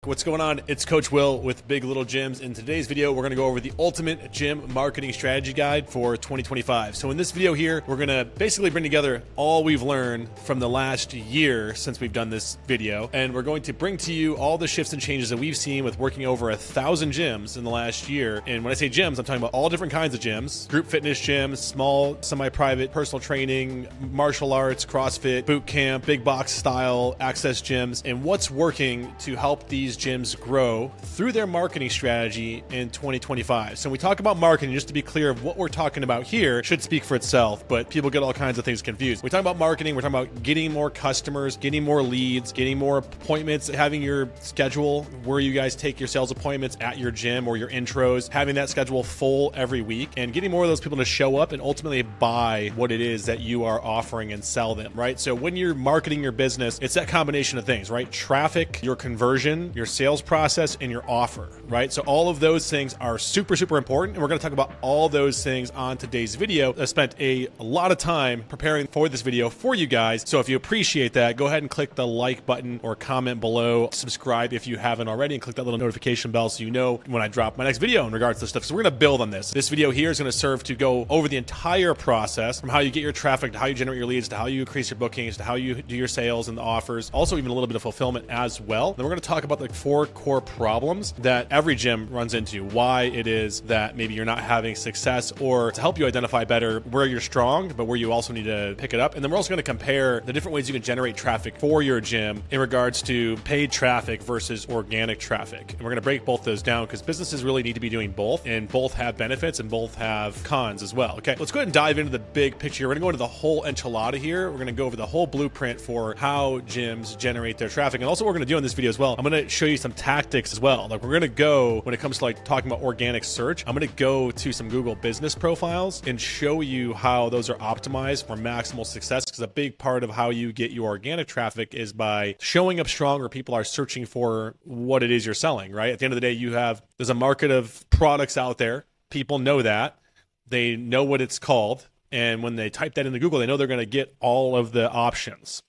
What's going on? It's Coach Will with Big Little Gyms. In today's video, we're going to go over the ultimate gym marketing strategy guide for 2025. So in this video here, we're going to basically bring together all we've learned from the last year since we've done this video. And we're going to bring to you all the shifts and changes that we've seen with working over 1,000 gyms in the last year. And when I say gyms, I'm talking about all different kinds of gyms: group fitness gyms, small, semi-private, personal training, martial arts, CrossFit, boot camp, big box style, access gyms, and what's working to help these gyms grow through their marketing strategy in 2025. So when we talk about marketing, just to be clear of what we're talking about here should speak for itself, but people get all kinds of things confused. When we talk about marketing, we're talking about getting more customers, getting more leads, getting more appointments, having your schedule where you guys take your sales appointments at your gym or your intros, having that schedule full every week, and getting more of those people to show up and ultimately buy what it is that you are offering and sell them, right? So when you're marketing your business, it's that combination of things, right? Traffic, your conversion, your sales process, and your offer, right? So all of those things are super, super important. And we're going to talk about all those things on today's video. I spent a lot of time preparing for this video for you guys. So if you appreciate that, go ahead and click the like button or comment below, subscribe if you haven't already, and click that little notification bell so you know when I drop my next video in regards to stuff. So we're going to build on this. This video here is going to serve to go over the entire process, from how you get your traffic to how you generate your leads to how you increase your bookings to how you do your sales and the offers, also even a little bit of fulfillment as well. Then we're going to talk about the 4 core problems that every gym runs into, why it is that maybe you're not having success, or to help you identify better where you're strong, but where you also need to pick it up. And then we're also going to compare the different ways you can generate traffic for your gym in regards to paid traffic versus organic traffic. And we're going to break both those down because businesses really need to be doing both, and both have benefits and both have cons as well. Okay, let's go ahead and dive into the big picture. We're going to go into the whole enchilada here. We're going to go over the whole blueprint for how gyms generate their traffic. And also what we're going to do in this video as well, I'm going to show you some tactics as well. Like, we're going to go, when it comes to like talking about organic search, I'm going to go to some Google business profiles and show you how those are optimized for maximal success, because a big part of how you get your organic traffic is by showing up strong where people are searching for what it is you're selling, right? At the end of the day, there's a market of products out there. People know that. They know what it's called. And when they type that into Google, they know they're going to get all of the options.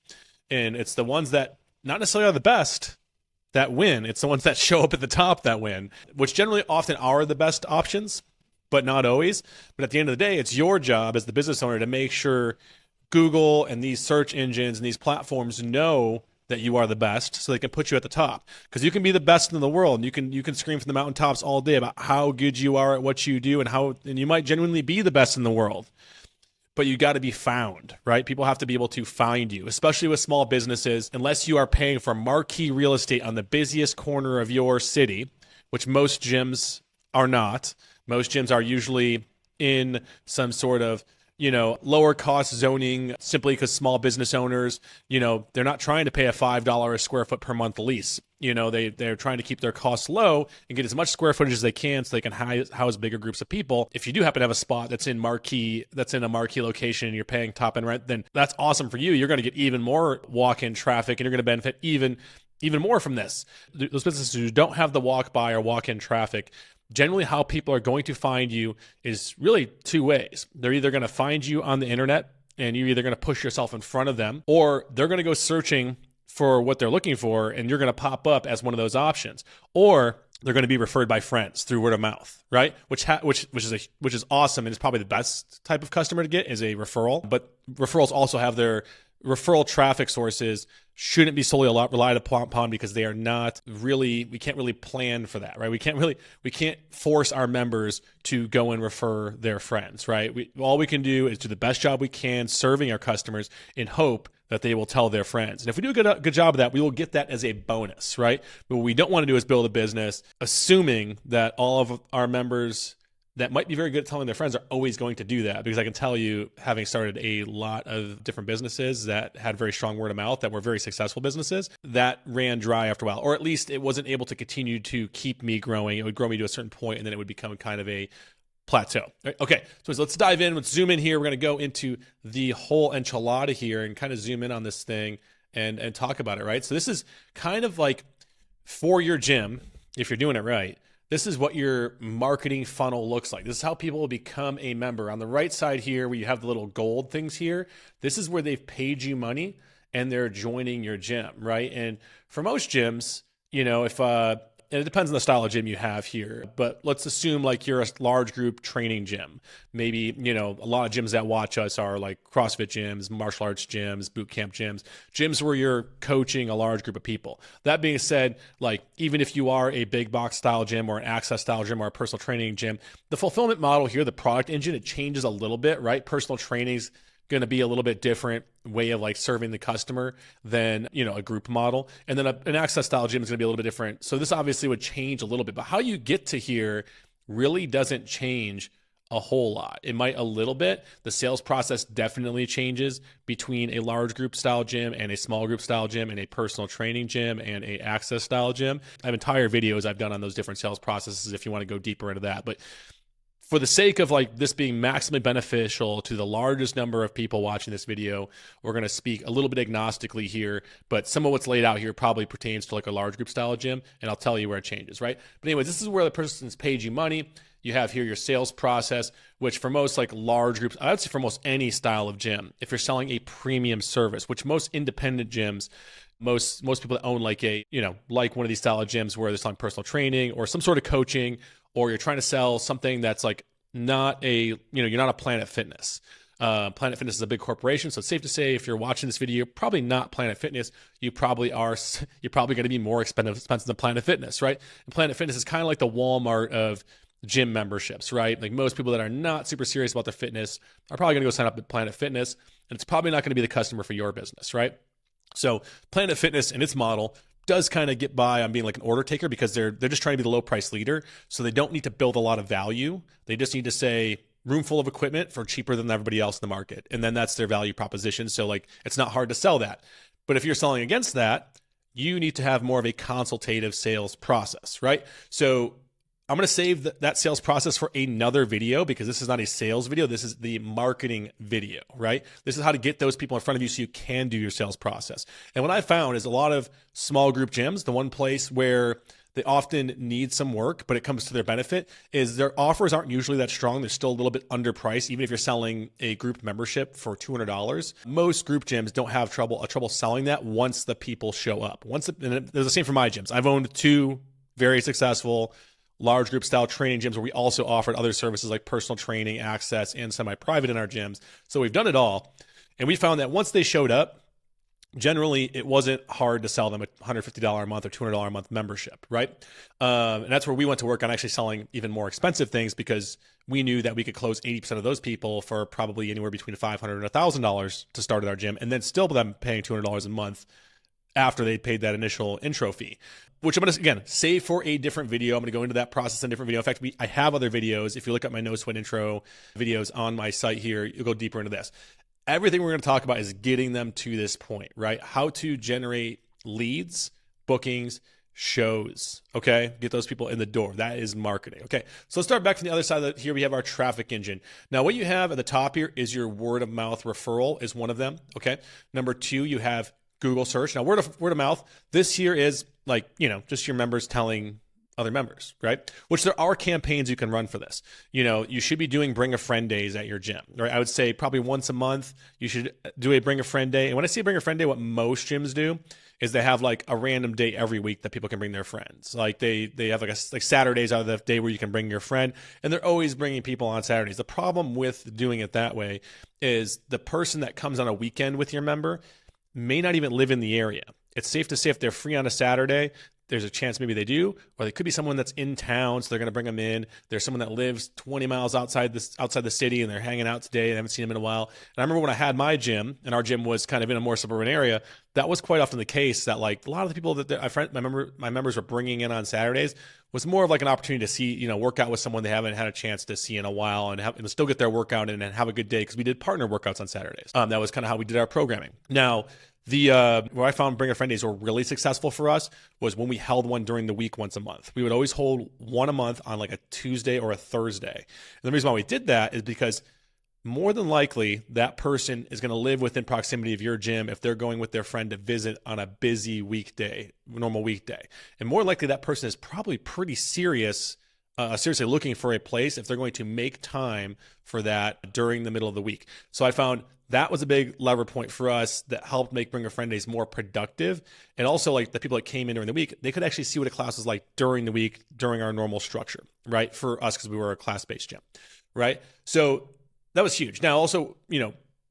And it's the ones that not necessarily are the best that win. It's the ones that show up at the top that win, which generally often are the best options, but not always. But at the end of the day, it's your job as the business owner to make sure Google and these search engines and these platforms know that you are the best, so they can put you at the top. Because you can be the best in the world, and you can scream from the mountaintops all day about how good you are at what you do, and you might genuinely be the best in the world. But you got to be found, right? People have to be able to find you, especially with small businesses. Unless you are paying for marquee real estate on the busiest corner of your city, which most gyms are not. Most gyms are usually in some sort of, lower cost zoning, simply because small business owners, they're not trying to pay a $5 a square foot per month lease. They're trying to keep their costs low and get as much square footage as they can so they can house bigger groups of people. If you do happen to have a spot that's in a marquee location and you're paying top end rent, then that's awesome for you. You're going to get even more walk-in traffic, and you're going to benefit even more from this. Those businesses who don't have the walk-by or walk-in traffic, generally how people are going to find you is really 2 ways. They're either going to find you on the internet, and you're either going to push yourself in front of them, or they're going to go searching for what they're looking for, and you're going to pop up as one of those options, or they're going to be referred by friends through word of mouth, right? Which is awesome, and it's probably the best type of customer to get is a referral. But referrals also have their referral traffic sources shouldn't be solely relied upon, because they are not really, we can't really plan for that, right? We can't force our members to go and refer their friends, right? All we can do is do the best job we can serving our customers in hope that they will tell their friends. And if we do a good job of that, we will get that as a bonus, right? But what we don't want to do is build a business assuming that all of our members that might be very good at telling their friends are always going to do that. Because I can tell you, having started a lot of different businesses that had very strong word of mouth, that were very successful businesses, that ran dry after a while, or at least it wasn't able to continue to keep me growing. It would grow me to a certain point, and then it would become kind of a plateau. Okay, so let's dive in. Let's zoom in here. We're going to go into the whole enchilada here and kind of zoom in on this thing and talk about it, right? So this is kind of like for your gym, if you're doing it right, this is what your marketing funnel looks like. This is how people will become a member. On the right side here, where you have the little gold things here, this is where they've paid you money and they're joining your gym, right? And for most gyms, if and it depends on the style of gym you have here, but let's assume like you're a large group training gym. Maybe, a lot of gyms that watch us are like CrossFit gyms, martial arts gyms, boot camp gyms where you're coaching a large group of people. That being said, like even if you are a big box style gym or an access style gym or a personal training gym, the fulfillment model here, the product engine, it changes a little bit, right? Personal training's going to be a little bit different way of like serving the customer than, a group model. And then an access style gym is going to be a little bit different. So this obviously would change a little bit, but how you get to here really doesn't change a whole lot. It might a little bit. The sales process definitely changes between a large group style gym and a small group style gym and a personal training gym and a access style gym. I have entire videos I've done on those different sales processes if you want to go deeper into that. But for the sake of like this being maximally beneficial to the largest number of people watching this video, we're going to speak a little bit agnostically here, but some of what's laid out here probably pertains to like a large group style gym, and I'll tell you where it changes, right? But anyways, this is where the person's paid you money. You have here your sales process, which for most like large groups, I would say for most any style of gym, if you're selling a premium service, which most independent gyms, most people that own like like one of these style of gyms where they're selling personal training or some sort of coaching, or you're trying to sell something that's like not you're not a Planet Fitness. Planet Fitness is a big corporation, so it's safe to say if you're watching this video, probably not Planet Fitness. You're probably going to be more expensive than Planet Fitness, right? And Planet Fitness is kind of like the Walmart of gym memberships, right? Like most people that are not super serious about their fitness are probably going to go sign up at Planet Fitness, and it's probably not going to be the customer for your business, right? So Planet Fitness and its model does kind of get by on being like an order taker because they're just trying to be the low price leader. So they don't need to build a lot of value. They just need to say room full of equipment for cheaper than everybody else in the market. And then that's their value proposition. So like, it's not hard to sell that. But if you're selling against that, you need to have more of a consultative sales process, right? So I'm going to save that sales process for another video because this is not a sales video. This is the marketing video, right? This is how to get those people in front of you so you can do your sales process. And what I found is a lot of small group gyms, the one place where they often need some work, but it comes to their benefit, is their offers aren't usually that strong. They're still a little bit underpriced, even if you're selling a group membership for $200. Most group gyms don't have trouble selling that once the people show up. And there's the same for my gyms. I've owned two very successful large group style training gyms where we also offered other services like personal training, access, and semi-private in our gyms. So we've done it all. And we found that once they showed up, generally it wasn't hard to sell them a $150 a month or $200 a month membership, right? And that's where we went to work on actually selling even more expensive things because we knew that we could close 80% of those people for probably anywhere between $500 and $1,000 to start at our gym, and then still them paying $200 a month after they paid that initial intro fee, which I'm going to, again, save for a different video. I'm going to go into that process in a different video. In fact, I have other videos. If you look at my No Sweat intro videos on my site here, you'll go deeper into this. Everything we're going to talk about is getting them to this point, right? How to generate leads, bookings, shows, okay? Get those people in the door. That is marketing, okay? So let's start back from the other side. Here we have our traffic engine. Now, what you have at the top here is your word of mouth referral is one of them, okay? Number two, you have Google search. Now, word of mouth, this here is like, just your members telling other members, right? Which there are campaigns you can run for this. You should be doing bring a friend days at your gym, right? I would say probably once a month, you should do a bring a friend day. And when I say bring a friend day, what most gyms do is they have like a random day every week that people can bring their friends. Like they have like Saturdays out of the day where you can bring your friend, and they're always bringing people on Saturdays. The problem with doing it that way is the person that comes on a weekend with your member may not even live in the area. It's safe to say if they're free on a Saturday, there's a chance maybe they do, or they could be someone that's in town, so they're going to bring them in. There's someone that lives 20 miles outside the city, and they're hanging out today. They haven't seen them in a while. And I remember when I had my gym, and our gym was kind of in a more suburban area, that was quite often the case that like a lot of the people that my members were bringing in on Saturdays was more of like an opportunity to see, work out with someone they haven't had a chance to see in a while and still get their workout in and have a good day because we did partner workouts on Saturdays. That was kind of how we did our programming. Now, where I found Bring a Friend Days were really successful for us was when we held one during the week once a month. We would always hold one a month on like a Tuesday or a Thursday. And the reason why we did that is because more than likely that person is going to live within proximity of your gym if they're going with their friend to visit on a busy normal weekday. And more likely that person is probably pretty serious seriously looking for a place if they're going to make time for that during the middle of the week. So I found that was a big lever point for us that helped make Bring a Friend Days more productive. And also like the people that came in during the week, they could actually see what a class was like during the week, during our normal structure, right? For us, because we were a class-based gym, right? So that was huge. Now also,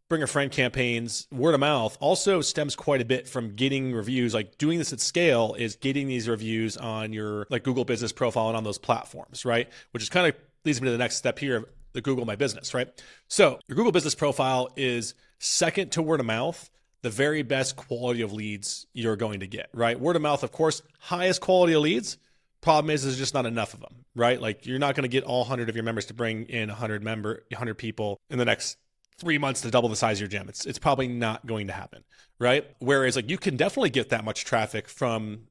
Bring a Friend campaigns, word of mouth also stems quite a bit from getting reviews. Like doing this at scale is getting these reviews on your like Google business profile and on those platforms, right? Which is kind of leads me to the next step here, the Google My Business, right? So your Google business profile is second to word of mouth, the very best quality of leads you're going to get, right? Word of mouth, of course, highest quality of leads. Problem is, there's just not enough of them, right? Like you're not going to get all 100 of your members to bring in 100 people in the next 3 months to double the size of your gym. It's probably not going to happen, right? Whereas like you can definitely get that much traffic from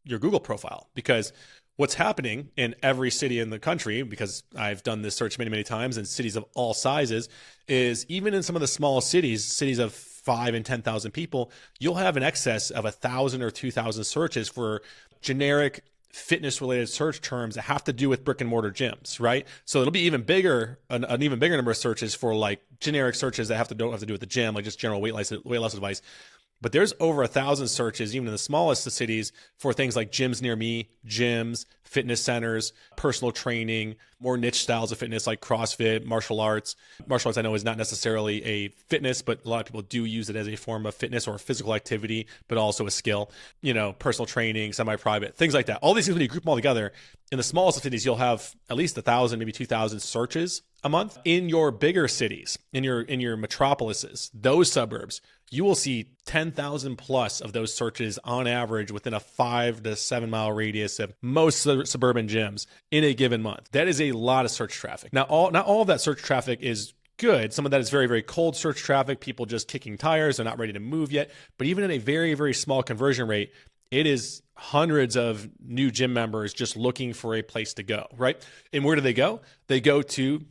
your Google profile, because what's happening in every city in the country, because I've done this search many, many times in cities of all sizes, is even in some of the small cities of 5 and 10,000 people, you'll have an excess of 1,000 or 2,000 searches for generic fitness related search terms that have to do with brick and mortar gyms, right? So it'll be even bigger, an even bigger number of searches for like generic searches that don't have to do with the gym, like just general weight loss advice. But there's over 1,000 searches, even in the smallest of cities, for things like gyms near me, gyms, fitness centers, personal training, more niche styles of fitness like CrossFit, martial arts. Martial arts I know is not necessarily a fitness, but a lot of people do use it as a form of fitness or physical activity, but also a skill. Personal training, semi-private, things like that. All these things, when you group them all together, in the smallest of cities, you'll have at least 1,000, maybe 2,000 searches a month. In your bigger cities, in your metropolises, those suburbs, you will see 10,000 plus of those searches on average within a 5 to 7 mile radius of most suburban gyms in a given month. That is a lot of search traffic. Now, not all of that search traffic is good. Some of that is very, very cold search traffic, people just kicking tires, they're not ready to move yet. But even at a very, very small conversion rate, it is hundreds of new gym members just looking for a place to go, right? And where do they go? They go to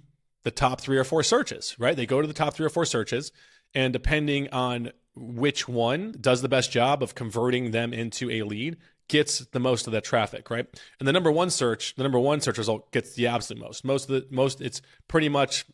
the top 3 or 4 searches, right? They go to the top 3 or 4 searches, and depending on which one does the best job of converting them into a lead, gets the most of that traffic, right? And the number one search result gets the absolute most. It's pretty much,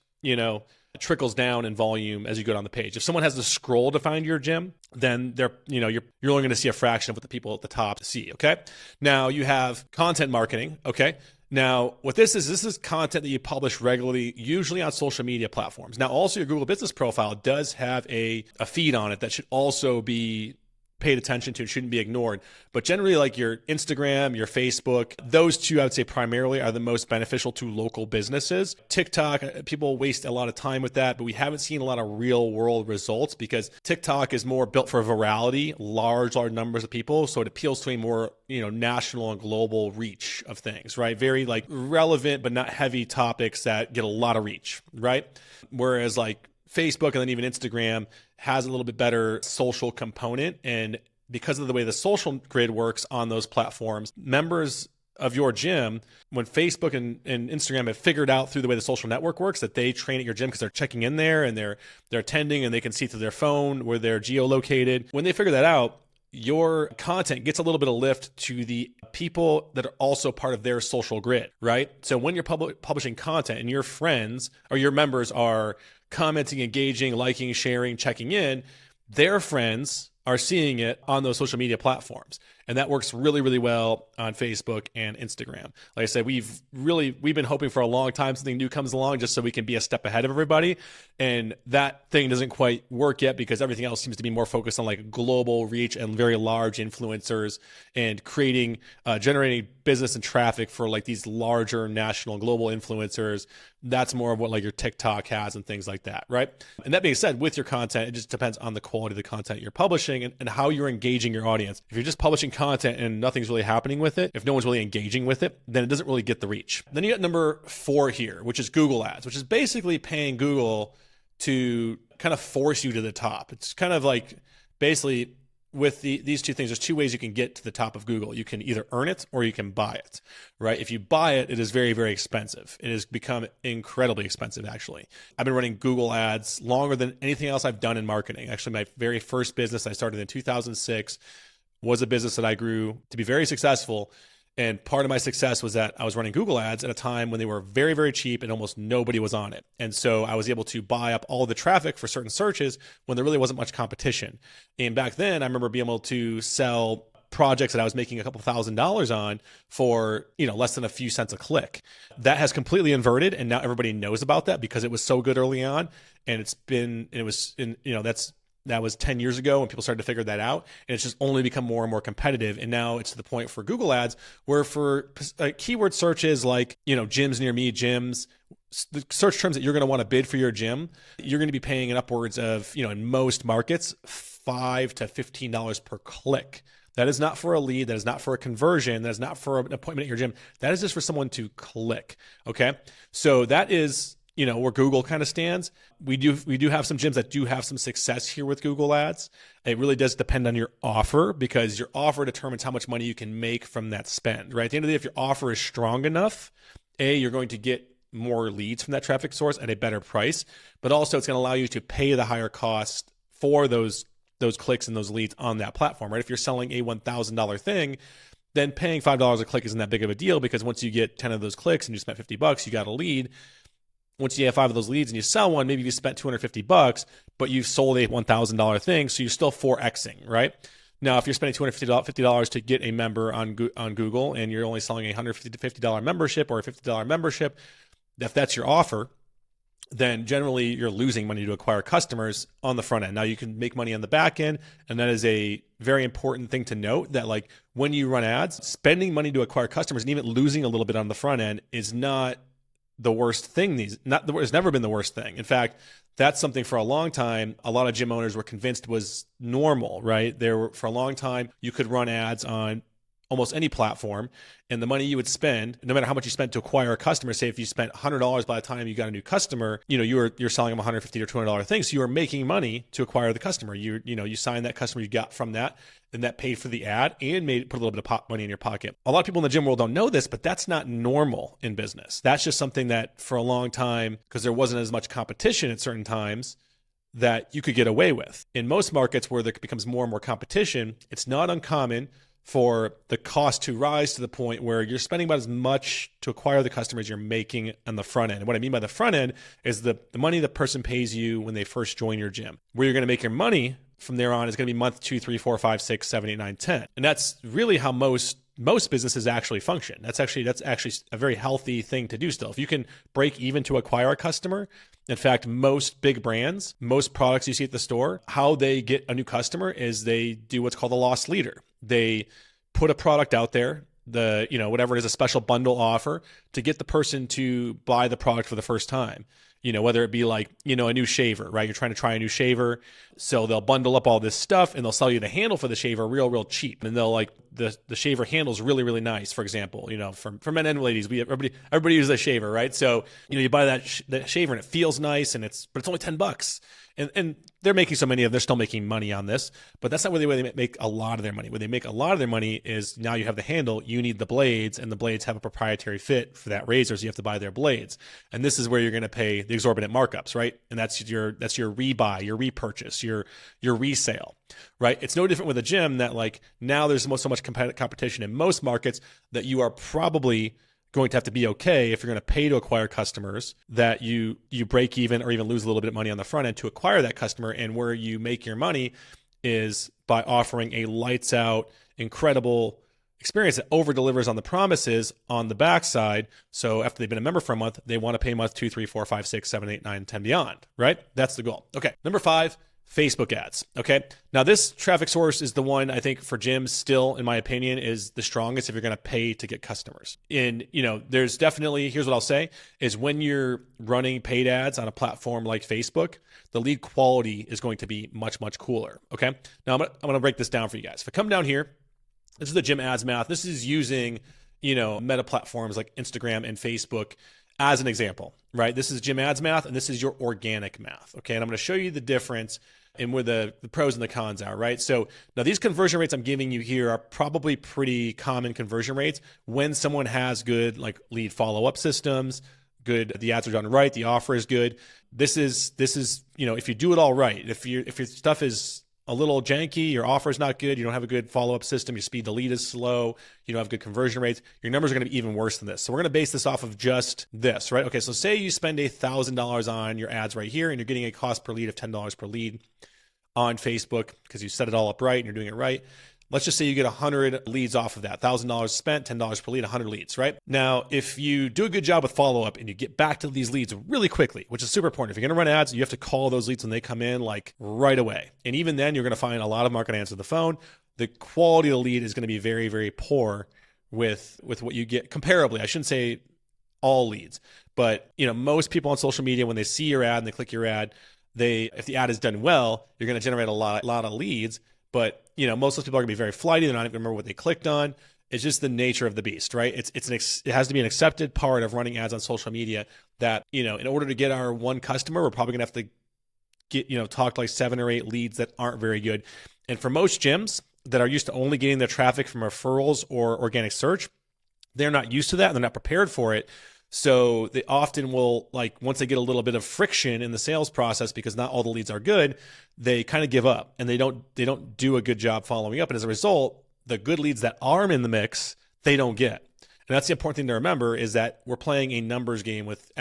trickles down in volume as you go down the page. If someone has to scroll to find your gym, then you're only going to see a fraction of what the people at the top see, okay? Now you have content marketing, okay? Now, what this is content that you publish regularly, usually on social media platforms. Now, also your Google business profile does have a feed on it that should also be paid attention to. It shouldn't be ignored. But generally, like your Instagram, your Facebook, those two, I would say primarily are the most beneficial to local businesses. TikTok, people waste a lot of time with that, but we haven't seen a lot of real world results because TikTok is more built for virality, large numbers of people. So it appeals to a more, national and global reach of things, right? Very like relevant, but not heavy topics that get a lot of reach, right? Whereas like Facebook and then even Instagram has a little bit better social component. And because of the way the social grid works on those platforms, members of your gym, when Facebook and Instagram have figured out through the way the social network works that they train at your gym because they're checking in there and they're attending and they can see through their phone where they're geolocated. When they figure that out, your content gets a little bit of lift to the people that are also part of their social grid, right? So when you're publishing content and your friends or your members are commenting, engaging, liking, sharing, checking in, their friends are seeing it on those social media platforms. And that works really, really well on Facebook and Instagram. Like I said, we've been hoping for a long time something new comes along just so we can be a step ahead of everybody. And that thing doesn't quite work yet because everything else seems to be more focused on like global reach and very large influencers and generating business and traffic for like these larger national global influencers. That's more of what like your TikTok has and things like that, right? And that being said, with your content, it just depends on the quality of the content you're publishing and how you're engaging your audience. If you're just publishing content and nothing's really happening with it, if no one's really engaging with it, then it doesn't really get the reach. Then you got number 4 here, which is Google Ads, which is basically paying Google to kind of force you to the top. It's kind of like basically with these two things, there's 2 ways you can get to the top of Google. You can either earn it or you can buy it, right? If you buy it, it is very, very expensive. It has become incredibly expensive, actually. I've been running Google Ads longer than anything else I've done in marketing. Actually, my very first business I started in 2006 was a business that I grew to be very successful. And part of my success was that I was running Google ads at a time when they were very, very cheap and almost nobody was on it. And so I was able to buy up all the traffic for certain searches when there really wasn't much competition. And back then I remember being able to sell projects that I was making a couple $1,000s on for, less than a few cents a click. That has completely inverted, and now everybody knows about that because it was so good early on. And that was 10 years ago when people started to figure that out. And it's just only become more and more competitive. And now it's to the point for Google ads where for keyword searches like, gyms near me, gyms, the search terms that you're going to want to bid for your gym, you're going to be paying an upwards of, in most markets, $5 to $15 per click. That is not for a lead. That is not for a conversion. That is not for an appointment at your gym. That is just for someone to click. Okay. So that is, where Google kind of stands. We do have some gyms that do have some success here with Google ads. It really does depend on your offer because your offer determines how much money you can make from that spend, right? At the end of the day, if your offer is strong enough, you're going to get more leads from that traffic source at a better price, but also it's going to allow you to pay the higher cost for those clicks and those leads on that platform, right? If you're selling a $1,000 thing, then paying $5 a click isn't that big of a deal because once you get 10 of those clicks and you spent $50, you got a lead. Once you have 5 of those leads and you sell one, maybe you spent $250, but you've sold a $1,000 thing, so you're still 4Xing, right? Now, if you're spending $250 to get a member on Google and you're only selling a $150 to $50 membership or a $50 membership, if that's your offer, then generally you're losing money to acquire customers on the front end. Now you can make money on the back end, and that is a very important thing to note that like when you run ads, spending money to acquire customers and even losing a little bit on the front end is not the worst thing. It's never been the worst thing. In fact, that's something for a long time, a lot of gym owners were convinced was normal, right? For a long time, you could run ads on almost any platform, and the money you would spend, no matter how much you spent to acquire a customer, say if you spent $100 by the time you got a new customer, you're selling them $150 or $200 things, so you are making money to acquire the customer. You sign that customer you got from that, and that paid for the ad and put a little bit of money in your pocket. A lot of people in the gym world don't know this, but that's not normal in business. That's just something that for a long time, because there wasn't as much competition at certain times, that you could get away with. In most markets where there becomes more and more competition, it's not uncommon for the cost to rise to the point where you're spending about as much to acquire the customers you're making on the front end. And what I mean by the front end is the money the person pays you when they first join your gym. Where you're going to make your money from there on is going to be month 2, 3, 4, 5, 6, 7, 8, 9, 10. And that's really how most businesses actually function. That's actually a very healthy thing to do still. If you can break even to acquire a customer, in fact, most big brands, most products you see at the store, how they get a new customer is they do what's called a loss leader. They put a product out there, whatever it is, a special bundle offer to get the person to buy the product for the first time. Whether it be like, a new shaver, right? You're trying to try a new shaver. So they'll bundle up all this stuff and they'll sell you the handle for the shaver real cheap. And they'll the shaver handle's really, really nice, for example, for men and ladies, everybody uses a shaver, right? So, you buy that shaver and it feels nice but it's only $10. And they're making so many they're still making money on this, but that's not really where they make a lot of their money. Where they make a lot of their money is now you have the handle, you need the blades, and the blades have a proprietary fit for that razor, so you have to buy their blades. And this is where you're going to pay the exorbitant markups, right? And that's your rebuy, your repurchase, your resale, right? It's no different with a gym that now there's so much competition in most markets that you are probably going to have to be okay if you're going to pay to acquire customers that you break even or even lose a little bit of money on the front end to acquire that customer. And where you make your money is by offering a lights out, incredible experience that over delivers on the promises on the backside. So after they've been a member for a month, they want to pay month 2, 3, 4, 5, 6, 7, 8, 9, 10 beyond, right? That's the goal. Okay. Number 5, Facebook ads. Okay. Now this traffic source is the one I think for gyms still, in my opinion, is the strongest if you're going to pay to get customers. And, there's definitely, here's what I'll say is when you're running paid ads on a platform like Facebook, the lead quality is going to be much, much cooler. Okay. Now I'm going to break this down for you guys. If I come down here, this is the gym ads math. This is using, meta platforms like Instagram and Facebook as an example, right? This is gym ads math and this is your organic math. Okay. And I'm going to show you the difference and where the pros and the cons are, right? So now these conversion rates I'm giving you here are probably pretty common conversion rates when someone has good lead follow-up systems, good, the ads are done right, the offer is good. This is if you do it all right, if your stuff is a little janky, your offer is not good, you don't have a good follow-up system, your speed to lead is slow, you don't have good conversion rates, your numbers are going to be even worse than this. So we're going to base this off of just this, right? Okay, so say you spend $1,000 on your ads right here and you're getting a cost per lead of $10 per lead on Facebook because you set it all up right and you're doing it right. Let's just say you get 100 leads off of that. $1,000 spent, $10 per lead, 100 leads, right? Now, if you do a good job with follow-up and you get back to these leads really quickly, which is super important. If you're going to run ads, you have to call those leads when they come in like right away. And even then, you're going to find a lot of them aren't going to answer the phone. The quality of the lead is going to be very, very poor with what you get comparably. I shouldn't say all leads, but most people on social media, when they see your ad and they click your ad, if the ad is done well, you're going to generate a lot of leads. But most of those people are gonna be very flighty. They're not even remember what they clicked on. It's just the nature of the beast, right? It has to be an accepted part of running ads on social media that in order to get our one customer, we're probably gonna have to get talk to like 7 or 8 leads that aren't very good. And for most gyms that are used to only getting their traffic from referrals or organic search, they're not used to that and they're not prepared for it. So they often will, like, once they get a little bit of friction in the sales process because not all the leads are good, they kind of give up and they don't do a good job following up. And as a result, the good leads that are in the mix, they don't get. And that's the important thing to remember, is that we're playing a numbers game with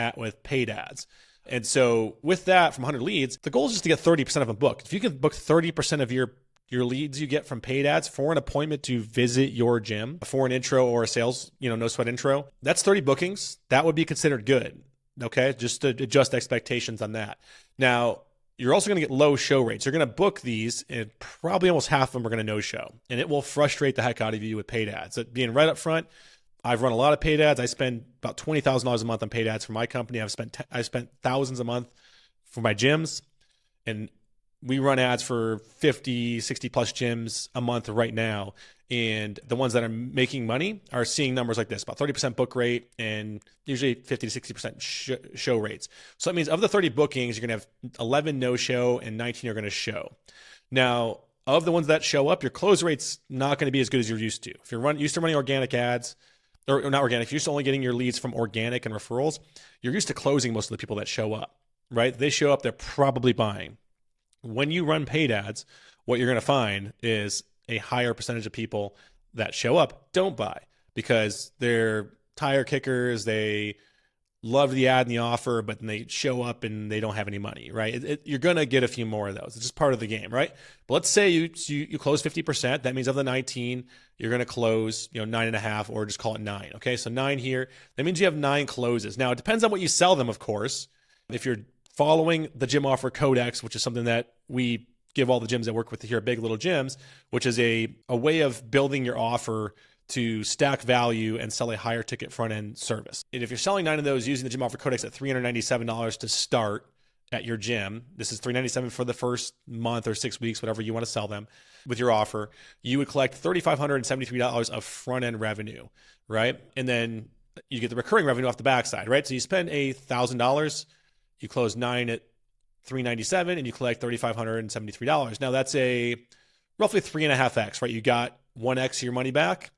paid ads. And so with that, from 100 leads, the goal is just to get 30% of them booked. If you can book 30% of your leads you get from paid ads for an appointment to visit your gym, for an intro or a sales, no sweat intro, that's 30 bookings. That would be considered good. Okay. Just to adjust expectations on that. Now, you're also going to get low show rates. You're going to book these and probably almost half of them are going to no show, and it will frustrate the heck out of you with paid ads. Being right up front, I've run a lot of paid ads. I spend about $20,000 a month on paid ads for my company. I've spent thousands a month for my gyms, and we run ads for 50, 60 plus gyms a month right now. And the ones that are making money are seeing numbers like this, about 30% book rate and usually 50 to 60% show rates. So that means of the 30 bookings, you're going to have 11 no show and 19 are going to show. Now, of the ones that show up, your close rate's not going to be as good as you're used to. If you're used to running organic ads, or not organic, if you're used to only getting your leads from organic and referrals, you're used to closing most of the people that show up, right? They show up, they're probably buying. When you run paid ads, what you're going to find is a higher percentage of people that show up don't buy because they're tire kickers. They love the ad and the offer, but then they show up and they don't have any money, right? You're going to get a few more of those. It's just part of the game, right? But let's say you close 50%. That means of the 19, you're going to close 9.5, or just call it 9. Okay, so 9 here. That means you have 9 closes. Now, it depends on what you sell them, of course. If you're following the gym offer codex, which is something that we give all the gyms that work with here at Big Little Gyms, which is a way of building your offer to stack value and sell a higher ticket front end service. And if you're selling 9 of those using the gym offer codex at $397 to start at your gym, this is $397 for the first month or 6 weeks, whatever you want to sell them with your offer, you would collect $3,573 of front end revenue, right? And then you get the recurring revenue off the backside, right? So you spend $1,000, you close 9 at $397, and you collect $3,573. Now that's a roughly 3.5x, right? You got 1x your money back,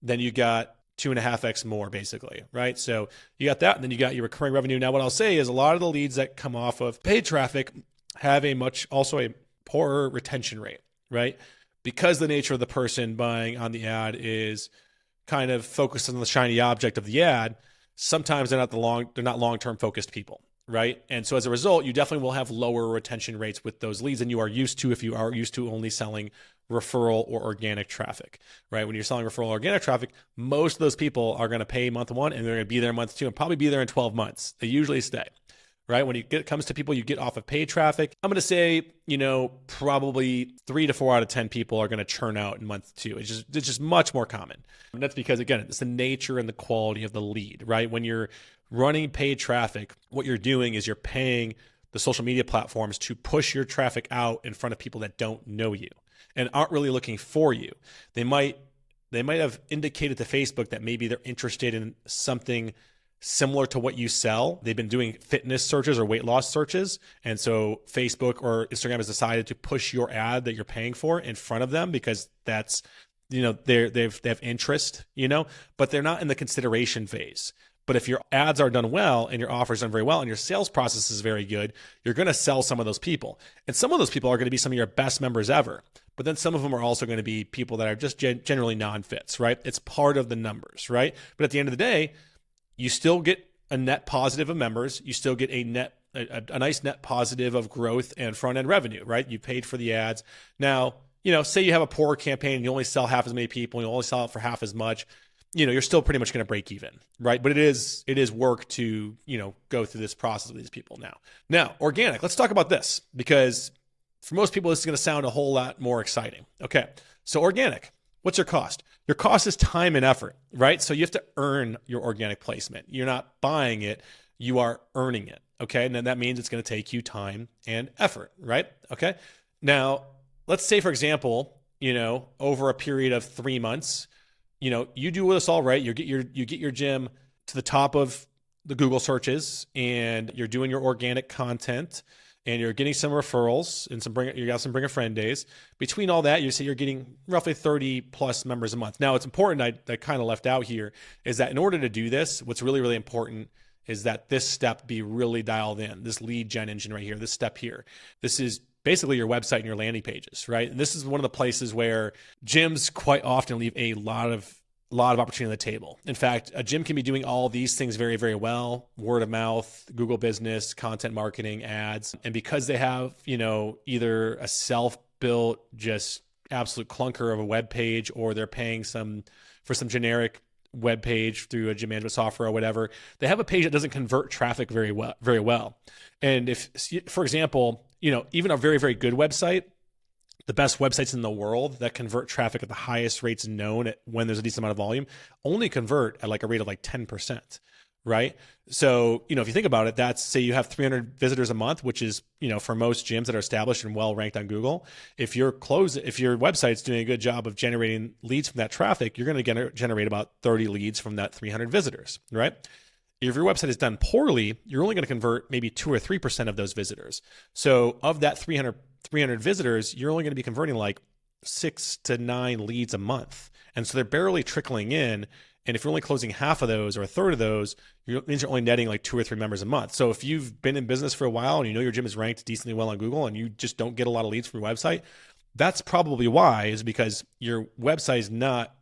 then you got 2.5x more, basically, right? So you got that, and then you got your recurring revenue. Now, what I'll say is a lot of the leads that come off of paid traffic have also a poorer retention rate, right? Because the nature of the person buying on the ad is kind of focused on the shiny object of the ad. Sometimes they're not long-term focused people, right? And so as a result, you definitely will have lower retention rates with those leads than you are used to if you are used to only selling referral or organic traffic, right? When you're selling referral or organic traffic, most of those people are going to pay month 1 and they're going to be there month 2 and probably be there in 12 months. They usually stay, right? When it comes to people you get off of paid traffic, I'm going to say, probably 3 to 4 out of 10 people are going to churn out in month 2. It's just much more common. And that's because, again, it's the nature and the quality of the lead, right? When you're running paid traffic, what you're doing is you're paying the social media platforms to push your traffic out in front of people that don't know you and aren't really looking for you. They might have indicated to Facebook that maybe they're interested in something similar to what you sell. They've been doing fitness searches or weight loss searches. And so Facebook or Instagram has decided to push your ad that you're paying for in front of them because that's, they have interest, but they're not in the consideration phase. But if your ads are done well and your offer is done very well and your sales process is very good, you're going to sell some of those people. And some of those people are going to be some of your best members ever. But then some of them are also going to be people that are just generally non-fits, right? It's part of the numbers, right? But at the end of the day, you still get a net positive of members. You still get a nice net positive of growth and front-end revenue, right? You paid for the ads. Now, say you have a poor campaign and you only sell half as many people, you only sell it for half as much, you're still pretty much going to break even, right? But it is work to, go through this process with these people now. Now, organic, let's talk about this, because for most people, this is going to sound a whole lot more exciting. Okay, so organic, what's your cost? Your cost is time and effort, right? So you have to earn your organic placement. You're not buying it, you are earning it, okay? And then that means it's going to take you time and effort, right? Okay, now let's say, for example, over a period of 3 months, you do this all right. You get your gym to the top of the Google searches, and you're doing your organic content, and you're getting some referrals and you got some bring a friend days. Between all that, you say you're getting roughly 30 plus members a month. Now, it's important, I kind of left out here, is that in order to do this, what's really, really important is that this step be really dialed in. This lead gen engine right here, this step here. This is basically your website and your landing pages, right? And this is one of the places where gyms quite often leave a lot of opportunity on the table. In fact, a gym can be doing all these things very, very well: word of mouth, Google business, content marketing, ads. And because they have, either a self-built, just absolute clunker of a web page, or they're paying for some generic web page through a gym management software or whatever, they have a page that doesn't convert traffic very well. And if, for example, even a very, very good website, the best websites in the world that convert traffic at the highest rates known when there's a decent amount of volume only convert at like a rate of like 10%, right? So, if you think about it, that's, say you have 300 visitors a month, which is, for most gyms that are established and well ranked on Google, if your website's doing a good job of generating leads from that traffic, you're going to generate about 30 leads from that 300 visitors, right? If your website is done poorly, you're only going to convert maybe 2 or 3% of those visitors. So of that 300 visitors, you're only going to be converting like 6 to 9 leads a month. And so they're barely trickling in. And if you're only closing half of those or a third of those, it means you're only netting like 2 or 3 members a month. So if you've been in business for a while and your gym is ranked decently well on Google and you just don't get a lot of leads from your website, that's probably why, is because your website is not,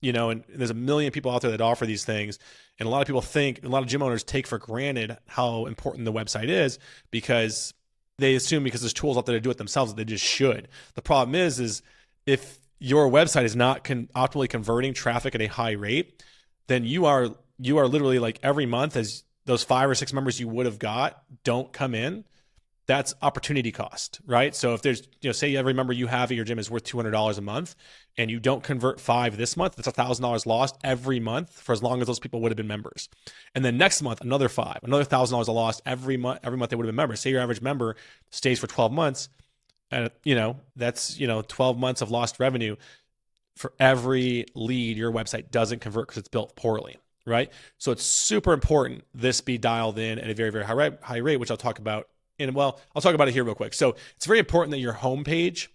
and there's a million people out there that offer these things. And a lot of gym owners take for granted how important the website is, because they assume because there's tools out there to do it themselves that they just should. The problem is if your website is not optimally converting traffic at a high rate, then you are literally, like, every month, as those 5 or 6 members you would have got don't come in, that's opportunity cost, right? So if there's, say every member you have at your gym is worth $200 a month and you don't convert 5 this month, that's $1,000 lost every month for as long as those people would have been members. And then next month, another 5, another $1,000 lost every month they would have been members. Say your average member stays for 12 months, and that's 12 months of lost revenue for every lead your website doesn't convert because it's built poorly, right? So it's super important this be dialed in at a very, very high rate, which I'll talk about. I'll talk about it here real quick. So it's very important that your homepage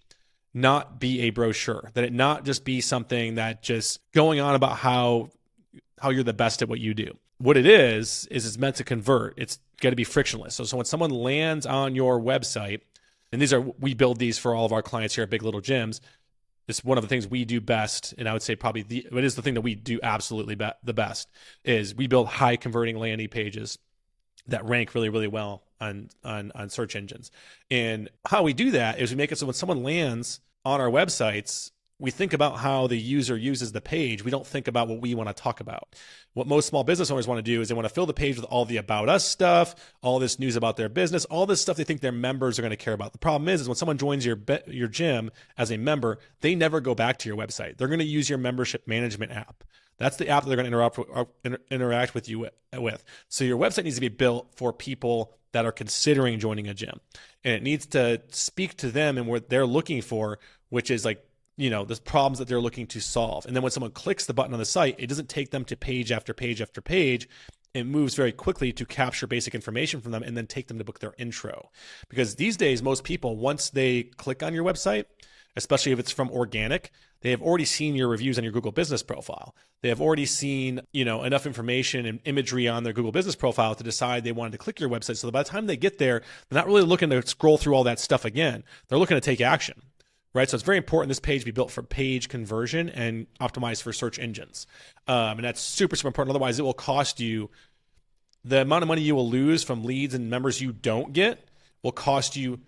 not be a brochure, that it not just be something that just going on about how you're the best at what you do. What it is it's meant to convert. It's got to be frictionless. So when someone lands on your website, and we build these for all of our clients here at Big Little Gyms, it's one of the things we do best, and I would say probably it is the thing that we do absolutely the best, is we build high converting landing pages that rank really, really well on search engines. And how we do that is we make it so when someone lands on our websites, we think about how the user uses the page. We don't think about what we want to talk about. What most small business owners want to do is they want to fill the page with all the about us stuff, all this news about their business, all this stuff they think their members are going to care about. The problem is when someone joins your gym as a member, they never go back to your website. They're going to use your membership management app. That's the app that they're going to interact with you with. So your website needs to be built for people that are considering joining a gym. And it needs to speak to them and what they're looking for, which is like, the problems that they're looking to solve. And then when someone clicks the button on the site, it doesn't take them to page after page after page. It moves very quickly to capture basic information from them and then take them to book their intro. Because these days, most people, once they click on your website especially if it's from organic, they have already seen your reviews on your Google business profile. They have already seen, enough information and imagery on their Google business profile to decide they wanted to click your website. So by the time they get there, they're not really looking to scroll through all that stuff again. They're looking to take action, right? So it's very important this page be built for page conversion and optimized for search engines. And that's super, super important. Otherwise, it will cost you the amount of money you will lose from leads and members you don't get will cost you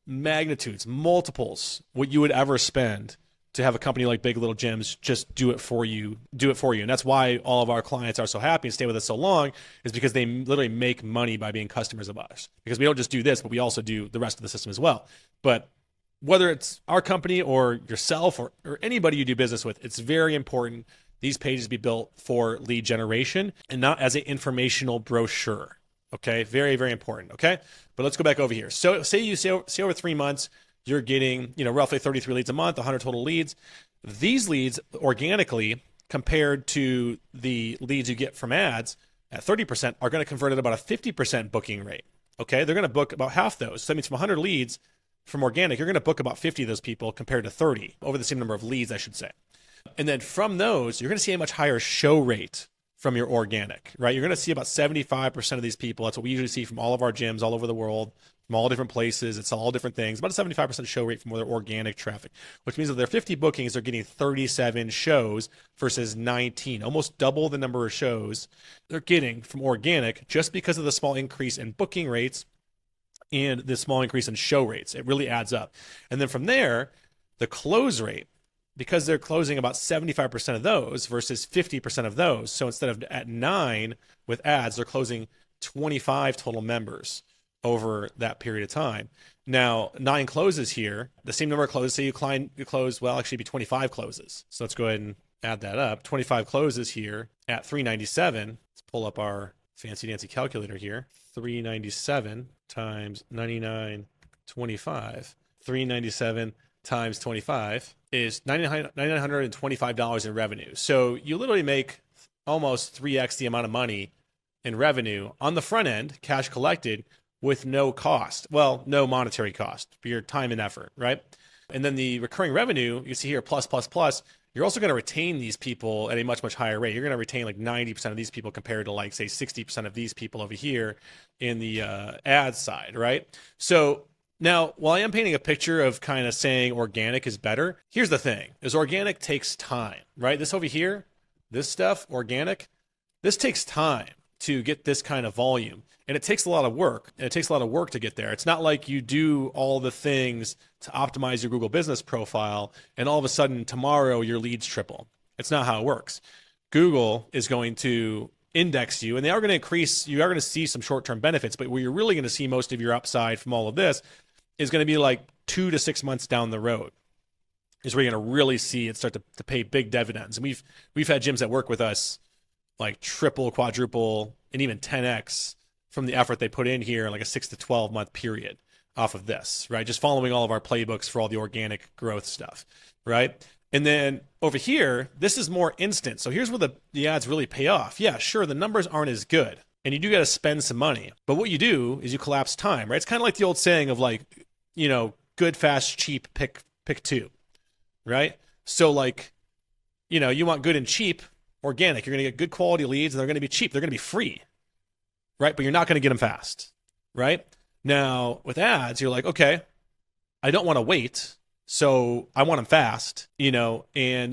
magnitudes, multiples, what you would ever spend to have a company like Big Little Gyms just do it for you. And that's why all of our clients are so happy and stay with us so long, is because they literally make money by being customers of ours. Because we don't just do this, but we also do the rest of the system as well. But whether it's our company or yourself or anybody you do business with, it's very important these pages be built for lead generation and not as an informational brochure. Okay, very, very important. Okay, but let's go back over here. So say over 3 months, you're getting roughly 33 leads a month, 100 total leads. These leads organically compared to the leads you get from ads at 30% are going to convert at about a 50% booking rate. Okay, they're going to book about half those. So that means from 100 leads from organic, you're going to book about 50 of those people compared to 30 over the same number of leads, I should say. And then from those, you're going to see a much higher show rate from your organic, right? You're going to see about 75% of these people. That's what we usually see from all of our gyms all over the world, from all different places. It's all different things. About a 75% show rate from their organic traffic, which means that their 50 bookings, they're getting 37 shows versus 19, almost double the number of shows they're getting from organic just because of the small increase in booking rates and the small increase in show rates. It really adds up. And then from there, the close rate, because they're closing about 75% of those versus 50% of those. So instead of at 9 with ads, they're closing 25 total members over that period of time. Now, 9 closes here, the same number of closes. So you close, well, actually be 25 closes. So let's go ahead and add that up. 25 closes here at $397. Let's pull up our fancy dancy calculator here. 397 times 99.25. 397 times 25 is $925 in revenue. So you literally make almost 3x the amount of money in revenue on the front end, cash collected, with no cost. Well, no monetary cost for your time and effort, right? And then the recurring revenue, you see here, plus, you're also going to retain these people at a much, much higher rate. You're going to retain like 90% of these people compared to like, say, 60% of these people over here in the ad side, right? So now, while I am painting a picture of kind of saying organic is better, here's the thing, is organic takes time, right? This over here, this stuff, organic, this takes time to get this kind of volume. And it takes a lot of work. And it takes a lot of work to get there. It's not like you do all the things to optimize your Google business profile and all of a sudden tomorrow your leads triple. It's not how it works. Google is going to index you and they are going to increase, you are going to see some short-term benefits, but where you're really going to see most of your upside from all of this is going to be like 2 to 6 months down the road is where you're going to really see it start to pay big dividends. And we've had gyms that work with us like triple, quadruple, and even 10x from the effort they put in here in like a 6 to 12 month period off of this, right? Just following all of our playbooks for all the organic growth stuff, right? And then over here, this is more instant. So here's where the ads really pay off. Yeah, sure, the numbers aren't as good and you do got to spend some money, but what you do is you collapse time, right? It's kind of like the old saying of like, good, fast, cheap, pick 2, right? So like, you want good and cheap, organic. You're going to get good quality leads and they're going to be cheap. They're going to be free, right? But you're not going to get them fast, right? Now with ads, you're like, okay, I don't want to wait. So I want them fast, and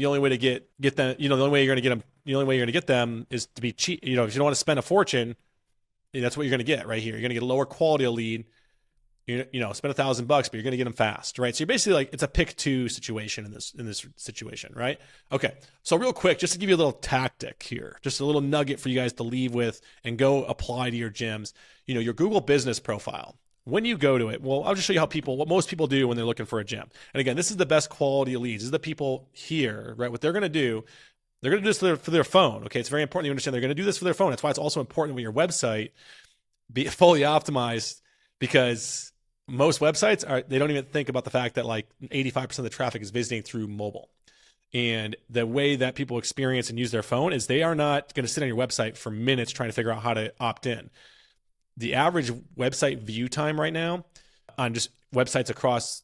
the only way to get them, the only way you're going to get them, the only way you're going to get them is to be cheap. If you don't want to spend a fortune, that's what you're going to get right here. You're going to get a lower quality of lead. Spend $1,000, but you're going to get them fast, right? So you're basically like, it's a pick 2 situation in this situation, right? Okay. So real quick, just to give you a little tactic here, just a little nugget for you guys to leave with and go apply to your gyms, your Google business profile. When you go to it, well, I'll just show you what most people do when they're looking for a gym. And again, this is the best quality leads. This is the people here, right? What they're going to do, they're going to do this for their phone. Okay. It's very important you understand they're going to do this for their phone. That's why it's also important when your website be fully optimized, because most websites they don't even think about the fact that like 85% of the traffic is visiting through mobile. And the way that people experience and use their phone is they are not going to sit on your website for minutes trying to figure out how to opt in. The average website view time right now on just websites across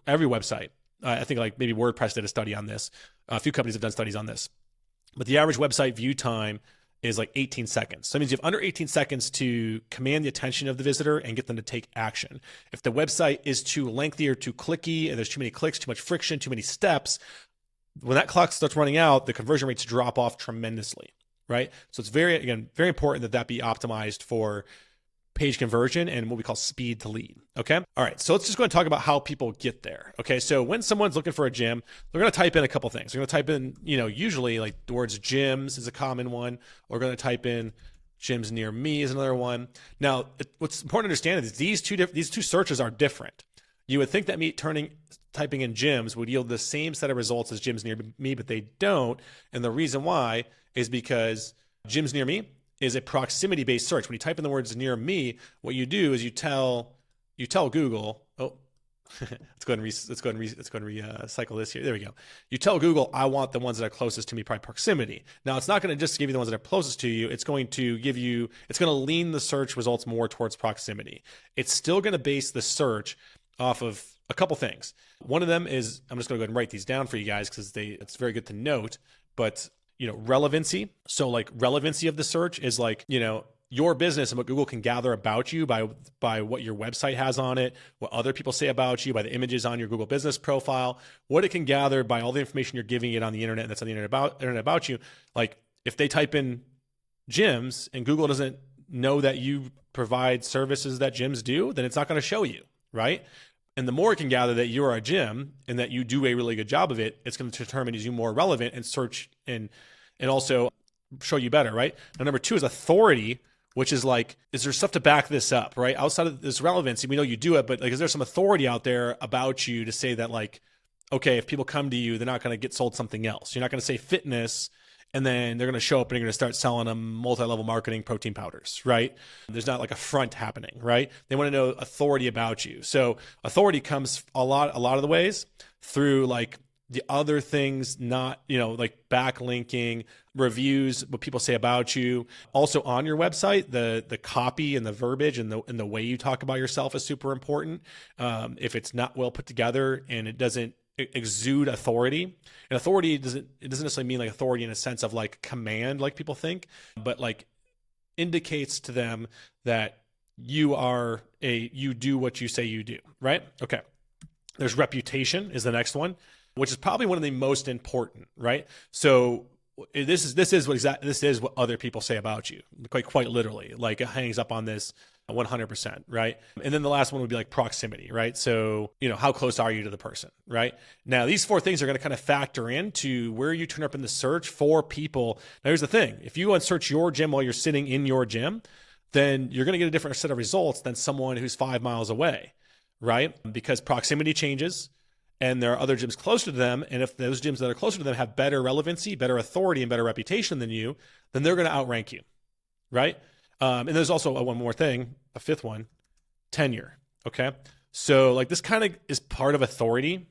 every website. I think like maybe WordPress did a study on this. A few companies have done studies on this, but the average website view time is like 18 seconds. So that means you have under 18 seconds to command the attention of the visitor and get them to take action. If the website is too lengthy or too clicky, and there's too many clicks, too much friction, too many steps, when that clock starts running out, the conversion rates drop off tremendously, right? So it's very important that be optimized for page conversion and what we call speed to lead. Okay. All right. So let's just go and talk about how people get there. Okay. So when someone's looking for a gym, they're going to type in a couple things. They're going to type in, usually like the words gyms is a common one. We're going to type in gyms near me is another one. Now, what's important to understand is these two searches are different. You would think that typing in gyms would yield the same set of results as gyms near me, but they don't. And the reason why is because gyms near me is a proximity-based search. When you type in the words near me, what you do is you tell Google, let's go ahead and recycle this here. There we go. You tell Google, I want the ones that are closest to me by proximity. Now, it's not going to just give you the ones that are closest to you. It's going to lean the search results more towards proximity. It's still going to base the search off of a couple things. One of them is, I'm just going to go ahead and write these down for you guys because it's very good to note, but relevancy. So like relevancy of the search is like, your business and what Google can gather about you by what your website has on it, what other people say about you, by the images on your Google business profile, what it can gather by all the information you're giving it on the internet and that's on the internet about you. Like if they type in gyms and Google doesn't know that you provide services that gyms do, then it's not going to show you, right? And the more it can gather that you're a gym and that you do a really good job of it, it's going to determine is you more relevant and search and also show you better, right? Now, number 2 is authority, which is like, is there stuff to back this up, right? Outside of this relevancy, we know you do it, but like, is there some authority out there about you to say that like, okay, if people come to you, they're not going to get sold something else. You're not going to say fitness and then they're going to show up and you're going to start selling them multi-level marketing protein powders, right? There's not like a front happening, right? They want to know authority about you. So authority comes a lot of the ways through like the other things, not, like backlinking, reviews, what people say about you. Also on your website, the copy and the verbiage and the way you talk about yourself is super important. If it's not well put together and it doesn't exude authority, and authority doesn't necessarily mean like authority in a sense of like command, like people think, but like indicates to them that you do what you say you do, right? Okay. There's reputation is the next one, which is probably one of the most important, right? So this is what other people say about you, quite literally. Like it hangs up on this 100%, right? And then the last one would be like proximity, right? So, how close are you to the person, right? Now, these 4 things are going to kind of factor into where you turn up in the search for people. Now, here's the thing. If you go and search your gym while you're sitting in your gym, then you're going to get a different set of results than someone who's 5 miles away, right? Because proximity changes. And there are other gyms closer to them. And if those gyms that are closer to them have better relevancy, better authority, and better reputation than you, then they're going to outrank you, right? And there's also one more thing, a 5th one, tenure, okay? So like this kind of is part of authority,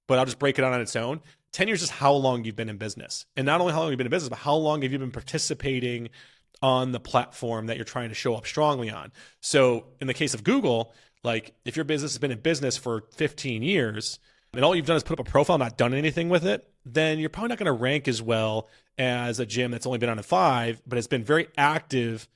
but I'll just break it out on its own. Tenure is just how long you've been in business. And not only how long you've been in business, but how long have you been participating on the platform that you're trying to show up strongly on. So in the case of Google, like if your business has been in business for 15 years, and all you've done is put up a profile, not done anything with it, then you're probably not going to rank as well as a gym that's only been on at 5, but has been very active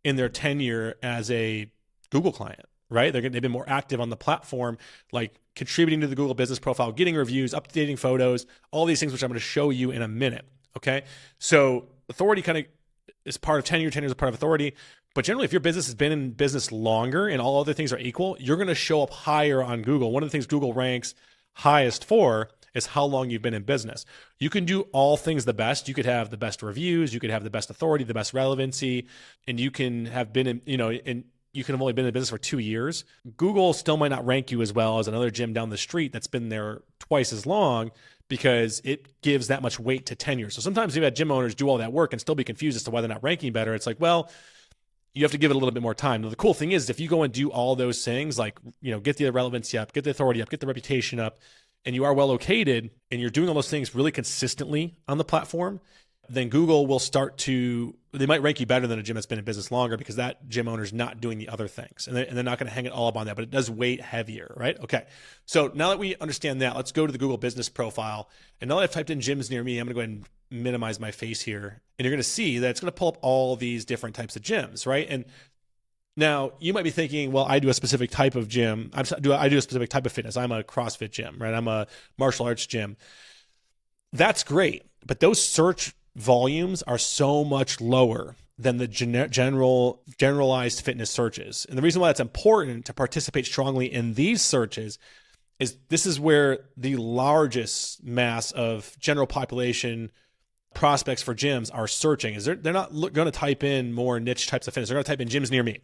in their tenure as a Google client, right? They've been more active on the platform, like contributing to the Google business profile, getting reviews, updating photos, all these things, which I'm going to show you in a minute, okay? So authority kind of is part of tenure. Tenure is a part of authority. But generally, if your business has been in business longer and all other things are equal, you're going to show up higher on Google. One of the things Google ranks highest for is how long you've been in business. You can do all things the best. You could have the best reviews, you could have the best authority, the best relevancy, and you can have been in, and you can have only been in business for 2 years. Google still might not rank you as well as another gym down the street that's been there twice as long because it gives that much weight to tenure. So sometimes you've had gym owners do all that work and still be confused as to why they're not ranking better. It's like, well, you have to give it a little bit more time. Now, the cool thing is if you go and do all those things, like, get the relevancy up, get the authority up, get the reputation up, and you are well located and you're doing all those things really consistently on the platform, then Google will start to they might rank you better than a gym that's been in business longer because that gym owner is not doing the other things, and they're not going to hang it all up on that, but it does weight heavier, right? Okay. So now that we understand that, let's go to the Google business profile. And now that I've typed in gyms near me, I'm going to go ahead and minimize my face here. And you're going to see that it's going to pull up all these different types of gyms, right? And now you might be thinking, well, I do a specific type of gym. I do a specific type of fitness. I'm a CrossFit gym, right? I'm a martial arts gym. That's great. But those search volumes are so much lower than the generalized fitness searches. And the reason why it's important to participate strongly in these searches is this is where the largest mass of general population prospects for gyms are searching. Is they're not going to type in more niche types of fitness. They're going to type in gyms near me.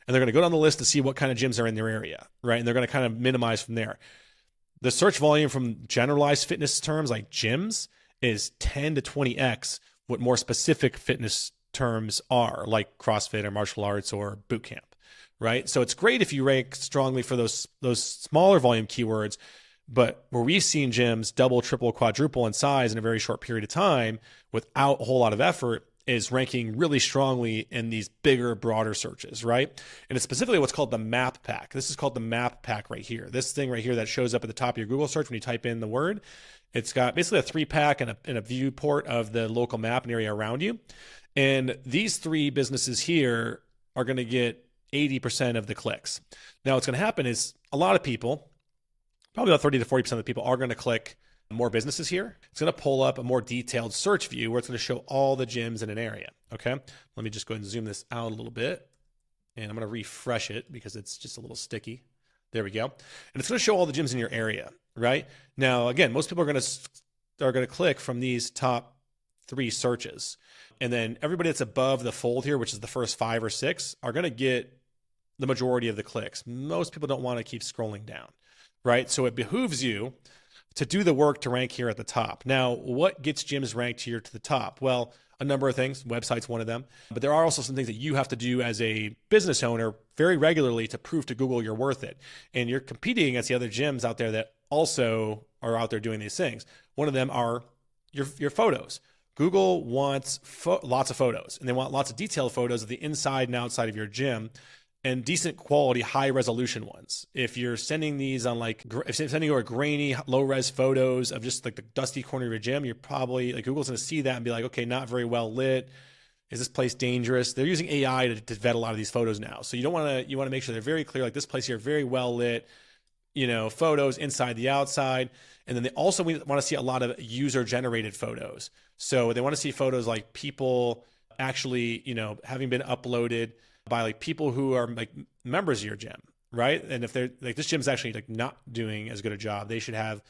And they're going to go down the list to see what kind of gyms are in their area, right? And they're going to kind of minimize from there. The search volume from generalized fitness terms like gyms is 10 to 20x what more specific fitness terms are, like CrossFit or martial arts or boot camp, right? So it's great if you rank strongly for those smaller volume keywords, but where we've seen gyms double, triple, quadruple in size in a very short period of time without a whole lot of effort is ranking really strongly in these bigger, broader searches, right? And it's specifically what's called the map pack. This is called the map pack right here. This thing right here that shows up at the top of your Google search when you type in the word. It's got basically a 3-pack and a viewport of the local map and area around you. And these 3 businesses here are going to get 80% of the clicks. Now, what's going to happen is a lot of people, probably about 30 to 40% of the people, are going to click more businesses here. It's going to pull up a more detailed search view where it's going to show all the gyms in an area. Okay. Let me just go ahead and zoom this out a little bit. And I'm going to refresh it because it's just a little sticky. There we go. And it's going to show all the gyms in your area, right? Now, again, most people are going to click from these top 3 searches. And then everybody that's above the fold here, which is the first 5 or 6, are going to get the majority of the clicks. Most people don't want to keep scrolling down, right? So it behooves you to do the work to rank here at the top. Now, what gets gyms ranked here to the top? Well, a number of things. Website's one of them. But there are also some things that you have to do as a business owner very regularly to prove to Google you're worth it. And you're competing against the other gyms out there that also are out there doing these things. One of them are your photos. Google wants lots of photos, and they want lots of detailed photos of the inside and outside of your gym, and decent quality, high resolution ones. If you're sending these on if you're sending over grainy, low res photos of just like the dusty corner of your gym, you're probably Google's going to see that and be like, okay, not very well lit. Is this place dangerous? They're using AI to vet a lot of these photos now. So you want to make sure they're very clear, like this place here, very well lit, photos inside the outside. And then they also want to see a lot of user generated photos. So they want to see photos like people actually, having been uploaded by like people who are like members of your gym, right? And if they're like, this gym's actually like not doing as good a job, they should have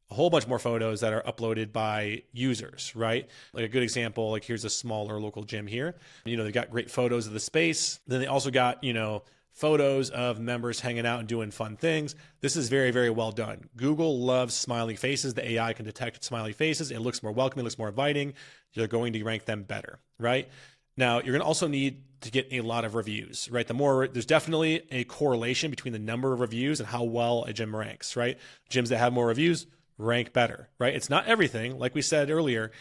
a whole bunch more photos that are uploaded by users, right? Like a good example, like here's a smaller local gym here. They've got great photos of the space. Then they also got, photos of members hanging out and doing fun things. This is very, very well done. Google loves smiley faces. The AI can detect smiley faces. It looks more welcoming, it looks more inviting. You're going to rank them better, right? Now, you're going to also need to get a lot of reviews, right? There's definitely a correlation between the number of reviews and how well a gym ranks, right? Gyms that have more reviews rank better, right? It's not everything. Like we said earlier,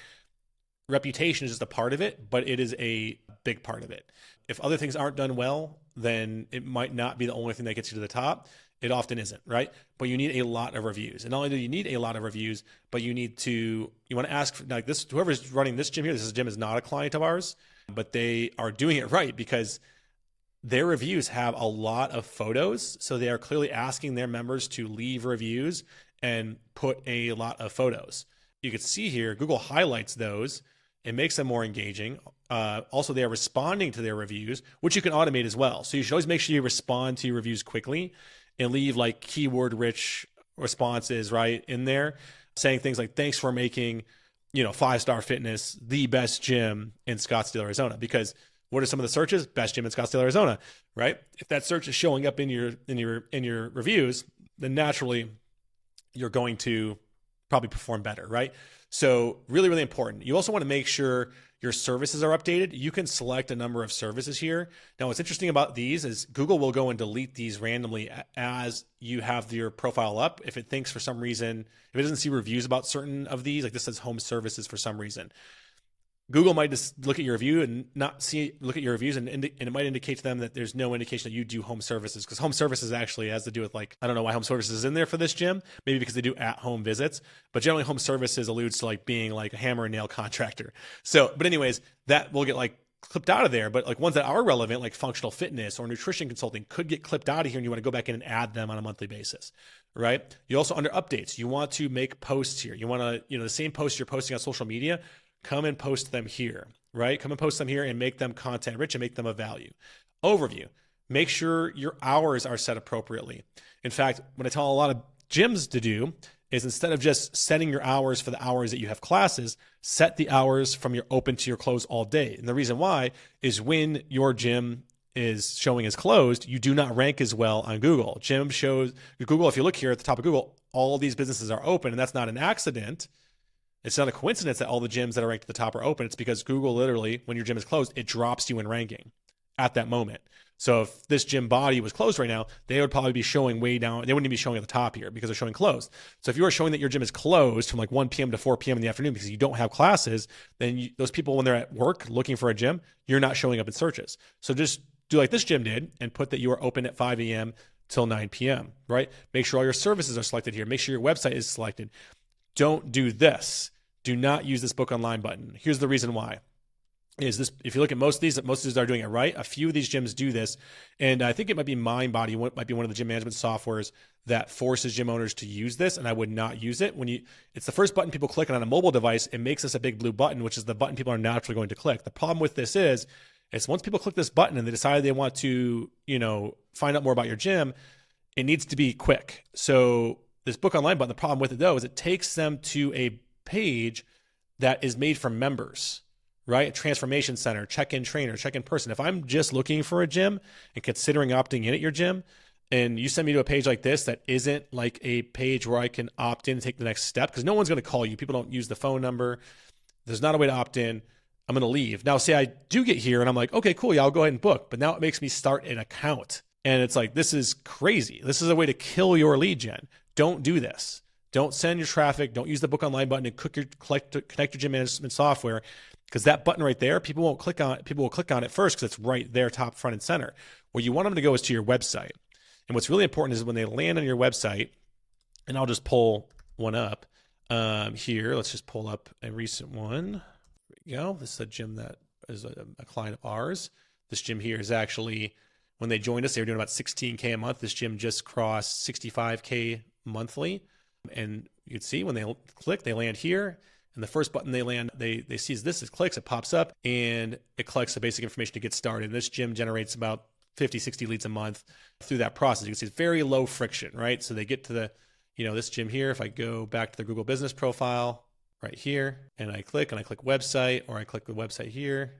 reputation is just a part of it, but it is a big part of it. If other things aren't done well, then it might not be the only thing that gets you to the top. It often isn't, right? But you need a lot of reviews. And not only do you need a lot of reviews, but you want to ask, like this, whoever's running this gym here, this gym is not a client of ours, but they are doing it right because their reviews have a lot of photos. So they are clearly asking their members to leave reviews and put a lot of photos. You can see here, Google highlights those. It makes them more engaging. Also, they are responding to their reviews, which you can automate as well. So you should always make sure you respond to your reviews quickly and leave like keyword-rich responses right in there, saying things like, thanks for making, 5-star fitness the best gym in Scottsdale, Arizona. Because what are some of the searches? Best gym in Scottsdale, Arizona, right? If that search is showing up in your reviews, then naturally you're going to probably perform better, right? So really, really important. You also want to make sure your services are updated. You can select a number of services here. Now, what's interesting about these is Google will go and delete these randomly as you have your profile up. If it thinks for some reason, if it doesn't see reviews about certain of these, like this says home services for some reason, Google might just look at your review and not look at your reviews, and it might indicate to them that there's no indication that you do home services, because home services actually has to do with, like, I don't know why home services is in there for this gym, maybe because they do at-home visits, but generally home services alludes to like being like a hammer and nail contractor. So, but anyways, that will get like clipped out of there, but like ones that are relevant, like functional fitness or nutrition consulting, could get clipped out of here, and you want to go back in and add them on a monthly basis, right? You also, under updates, you want to make posts here. You want to, the same posts you're posting on social media, come and post them here, right? Come and post them here and make them content rich and make them of value. Overview, make sure your hours are set appropriately. In fact, what I tell a lot of gyms to do is, instead of just setting your hours for the hours that you have classes, set the hours from your open to your close all day. And the reason why is, when your gym is showing as closed, you do not rank as well on Google. Gym shows Google, if you look here at the top of Google, all these businesses are open, and that's not an accident. It's not a coincidence that all the gyms that are ranked at the top are open. It's because Google literally, when your gym is closed, it drops you in ranking at that moment. So if this gym body was closed right now, they would probably be showing way down. They wouldn't even be showing at the top here because they're showing closed. So if you are showing that your gym is closed from like 1 p.m. to 4 p.m. in the afternoon because you don't have classes, then those people, when they're at work looking for a gym, you're not showing up in searches. So just do like this gym did and put that you are open at 5 a.m. till 9 p.m., right? Make sure all your services are selected here. Make sure your website is selected. Don't do this. Do not use this book online button. Here's the reason why. Is this, if you look at most of these are doing it right. A few of these gyms do this. And I think it might be MindBody, might be one of the gym management softwares that forces gym owners to use this. And I would not use it. It's the first button people click on a mobile device. It makes us a big blue button, which is the button people are naturally going to click. The problem with this is once people click this button and they decide they want to, find out more about your gym, it needs to be quick. So this book online button, the problem with it though, is it takes them to a page that is made for members, right? A transformation center, check-in trainer, check-in person. If I'm just looking for a gym and considering opting in at your gym, and you send me to a page like this that isn't like a page where I can opt in and take the next step, because no one's going to call you. People don't use the phone number. There's not a way to opt in. I'm going to leave. Now, say I do get here and I'm like, okay, cool. Yeah, I'll go ahead and book. But now it makes me start an account. And it's like, this is crazy. This is a way to kill your lead gen. Don't do this. Don't send your traffic. Don't use the book online button and connect your gym management software, because that button right there, people won't click on it. People will click on it first because it's right there, top, front, and center. Where you want them to go is to your website. And what's really important is when they land on your website, and I'll just pull one up here. Let's just pull up a recent one. There we go. This is a gym that is a client of ours. This gym here is actually, when they joined us, they were doing about $16K a month. This gym just crossed $65K monthly. And you can see when they click, they land here. And the first button they land, they see this, it clicks, it pops up, and it collects the basic information to get started. And this gym generates about 50, 60 leads a month through that process. You can see it's very low friction, right? So they get to this gym here. If I go back to the Google business profile right here, and I click website, or I click the website here,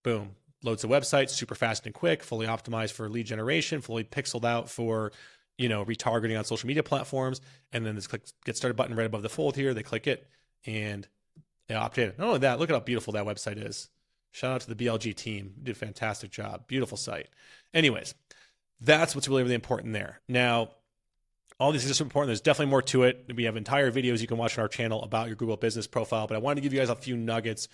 boom, loads the website, super fast and quick, fully optimized for lead generation, fully pixeled out for retargeting on social media platforms. And then this get started button right above the fold here. They click it and they opt in. Not only that, look at how beautiful that website is. Shout out to the BLG team. You did a fantastic job. Beautiful site. Anyways, that's what's really, really important there. Now, all these are super important. There's definitely more to it. We have entire videos you can watch on our channel about your Google business profile, but I wanted to give you guys a few nuggets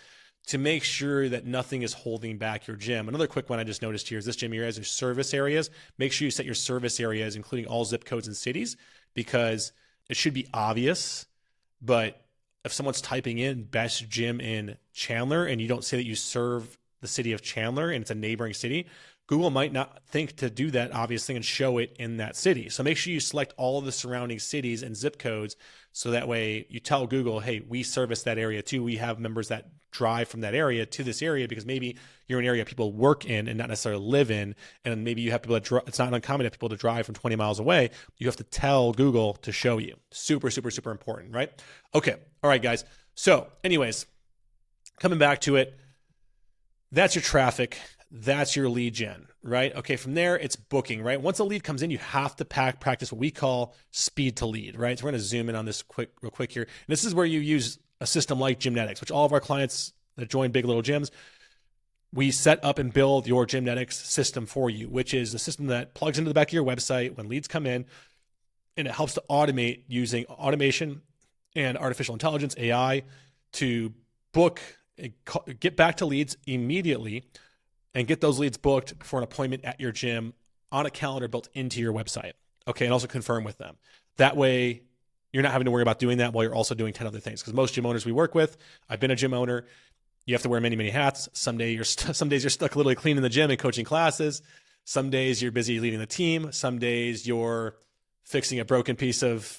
to make sure that nothing is holding back your gym. Another quick one I just noticed here is this gym here has your service areas. Make sure you set your service areas, including all zip codes and cities, because it should be obvious. But if someone's typing in best gym in Chandler and you don't say that you serve the city of Chandler and it's a neighboring city, Google might not think to do that obvious thing and show it in that city. So make sure you select all of the surrounding cities and zip codes, so that way you tell Google, hey, we service that area too. We have members that drive from that area to this area, because maybe you're an area people work in and not necessarily live in. And maybe you have people that it's not uncommon to people to drive from 20 miles away. You have to tell Google to show you. Super, super, super important, right? Okay. All right, guys. So anyways, coming back to it, that's your traffic. That's your lead gen, right? Okay, from there, it's booking, right? Once a lead comes in, you have to practice what we call speed to lead, right? So we're gonna zoom in on this real quick here. And this is where you use a system like Gymnetics, which all of our clients that join Big Little Gyms, we set up and build your Gymnetics system for you, which is a system that plugs into the back of your website when leads come in, and it helps to automate using automation and artificial intelligence, AI, to book get back to leads immediately and get those leads booked for an appointment at your gym on a calendar built into your website. Okay. And also confirm with them. That way you're not having to worry about doing that while you're also doing 10 other things. Because most gym owners we work with, I've been a gym owner, you have to wear many, many hats. Some days you're stuck literally cleaning the gym and coaching classes. Some days you're busy leading the team. Some days you're fixing a broken piece of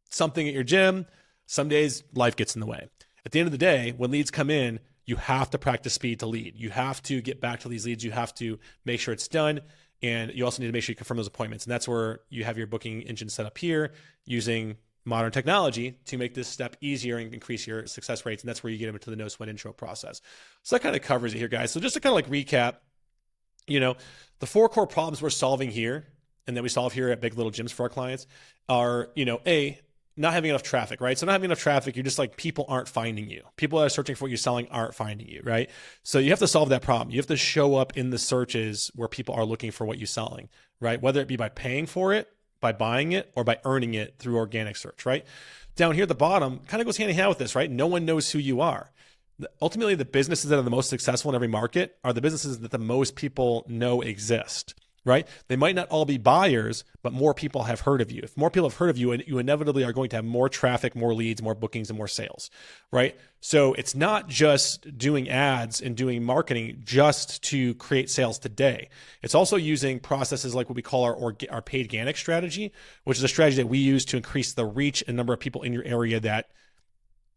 something at your gym. Some days life gets in the way. At the end of the day, when leads come in, you have to practice speed to lead. You have to get back to these leads. You have to make sure it's done. And you also need to make sure you confirm those appointments. And that's where you have your booking engine set up here using modern technology to make this step easier and increase your success rates. And that's where you get into the no sweat intro process. So that kind of covers it here, guys. So just to kind of like recap, the 4 core problems we're solving here and that we solve here at Big Little Gyms for our clients are, not having enough traffic, right? So not having enough traffic, you're just like, people aren't finding you. People that are searching for what you're selling aren't finding you, right? So you have to solve that problem. You have to show up in the searches where people are looking for what you're selling, right? Whether it be by paying for it, by buying it, or by earning it through organic search, right? Down here at the bottom kind of goes hand in hand with this, right? No one knows who you are. Ultimately, the businesses that are the most successful in every market are the businesses that the most people know exist, right? They might not all be buyers, but more people have heard of you. If more people have heard of you, you inevitably are going to have more traffic, more leads, more bookings, and more sales, right? So it's not just doing ads and doing marketing just to create sales today. It's also using processes like what we call our paid organic strategy, which is a strategy that we use to increase the reach and number of people in your area that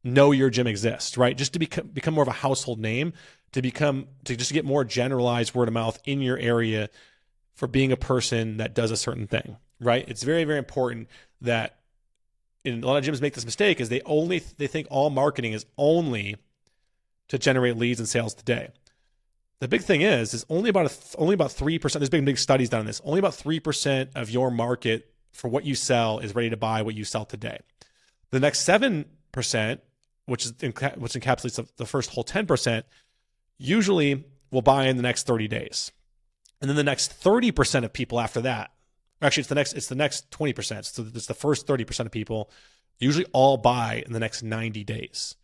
know your gym exists, right? Just to become more of a household name, to just get more generalized word of mouth in your area for being a person that does a certain thing, right? It's very, very important that, and a lot of gyms make this mistake, is they think all marketing is only to generate leads and sales today. The big thing is only about 3%, there's been big studies done on this, only about 3% of your market for what you sell is ready to buy what you sell today. The next 7%, which encapsulates the first whole 10%, usually will buy in the next 30 days. And then the next 30% of people after that, actually it's the next 20%. So it's the first 30% of people usually all buy in the next 90 days,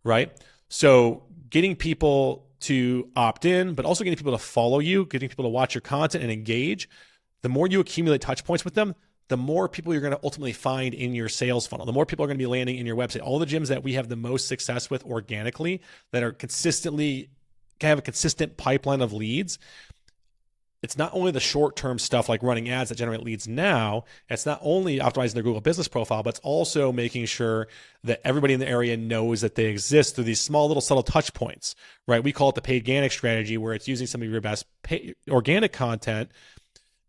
right? So getting people to opt in, but also getting people to follow you, getting people to watch your content and engage, the more you accumulate touch points with them, the more people you're going to ultimately find in your sales funnel, the more people are going to be landing in your website. All the gyms that we have the most success with organically, that are consistently, can have a consistent pipeline of leads, it's not only the short-term stuff like running ads that generate leads now, it's not only optimizing their Google business profile, but it's also making sure that everybody in the area knows that they exist through these small little subtle touch points, right? We call it the paid organic strategy, where it's using some of your best organic content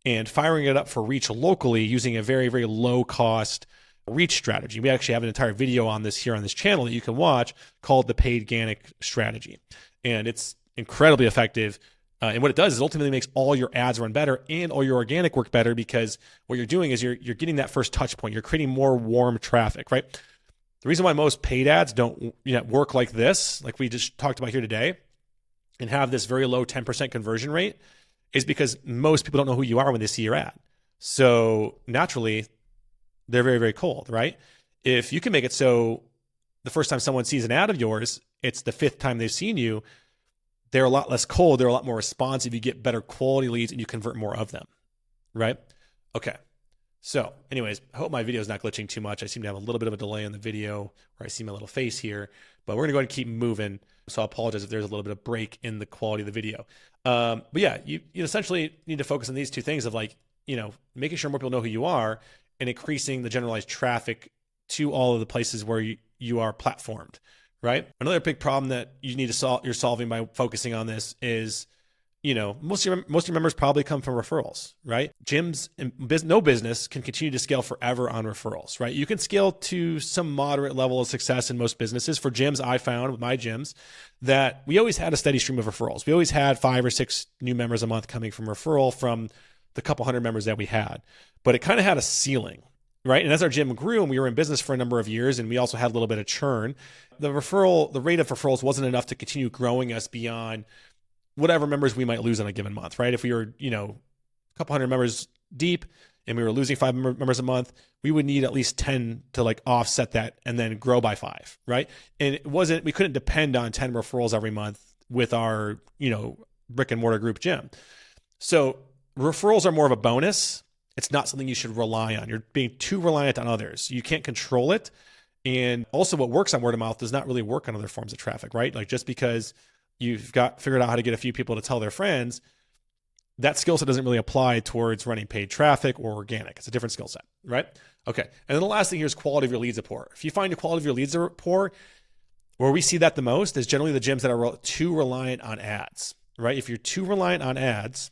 and firing it up for reach locally using a very, very low-cost reach strategy. We actually have an entire video on this here on this channel that you can watch called the paid organic strategy. And it's incredibly effective. And what it does is ultimately makes all your ads run better and all your organic work better, because what you're doing is you're getting that first touch point. You're creating more warm traffic, right? The reason why most paid ads don't work like this, like we just talked about here today, and have this very low 10% conversion rate, is because most people don't know who you are when they see your ad. So naturally, they're very, very cold, right? If you can make it so the first time someone sees an ad of yours, it's the 5th time they've seen you, they're a lot less cold. They're a lot more responsive. You get better quality leads and you convert more of them, right? Okay. So anyways, I hope my video is not glitching too much. I seem to have a little bit of a delay on the video where I see my little face here, but we're going to go ahead and keep moving. So I apologize if there's a little bit of break in the quality of the video. But yeah, you essentially need to focus on these 2 things of making sure more people know who you are and increasing the generalized traffic to all of the places where you are platformed. Right. Another big problem that you need to solve, you're solving by focusing on this is, most of your members probably come from referrals, right? Gyms and no business can continue to scale forever on referrals, right? You can scale to some moderate level of success in most businesses. For gyms, I found with my gyms that we always had a steady stream of referrals. We always had 5 or 6 new members a month coming from referral from the couple hundred members that we had, but it kind of had a ceiling. Right. And as our gym grew and we were in business for a number of years and we also had a little bit of churn, the rate of referrals wasn't enough to continue growing us beyond whatever members we might lose in a given month. Right. If we were, a couple hundred members deep and we were losing 5 members a month, we would need at least 10 to like offset that and then grow by 5, right? And we couldn't depend on 10 referrals every month with our, brick and mortar group gym. So referrals are more of a bonus. It's not something you should rely on. You're being too reliant on others. You can't control it. And also what works on word of mouth does not really work on other forms of traffic, right? Like just because you've figured out how to get a few people to tell their friends, that skill set doesn't really apply towards running paid traffic or organic. It's a different skill set, right? Okay. And then the last thing here is quality of your leads are poor. If you find the quality of your leads are poor, where we see that the most is generally the gyms that are too reliant on ads, right? If you're too reliant on ads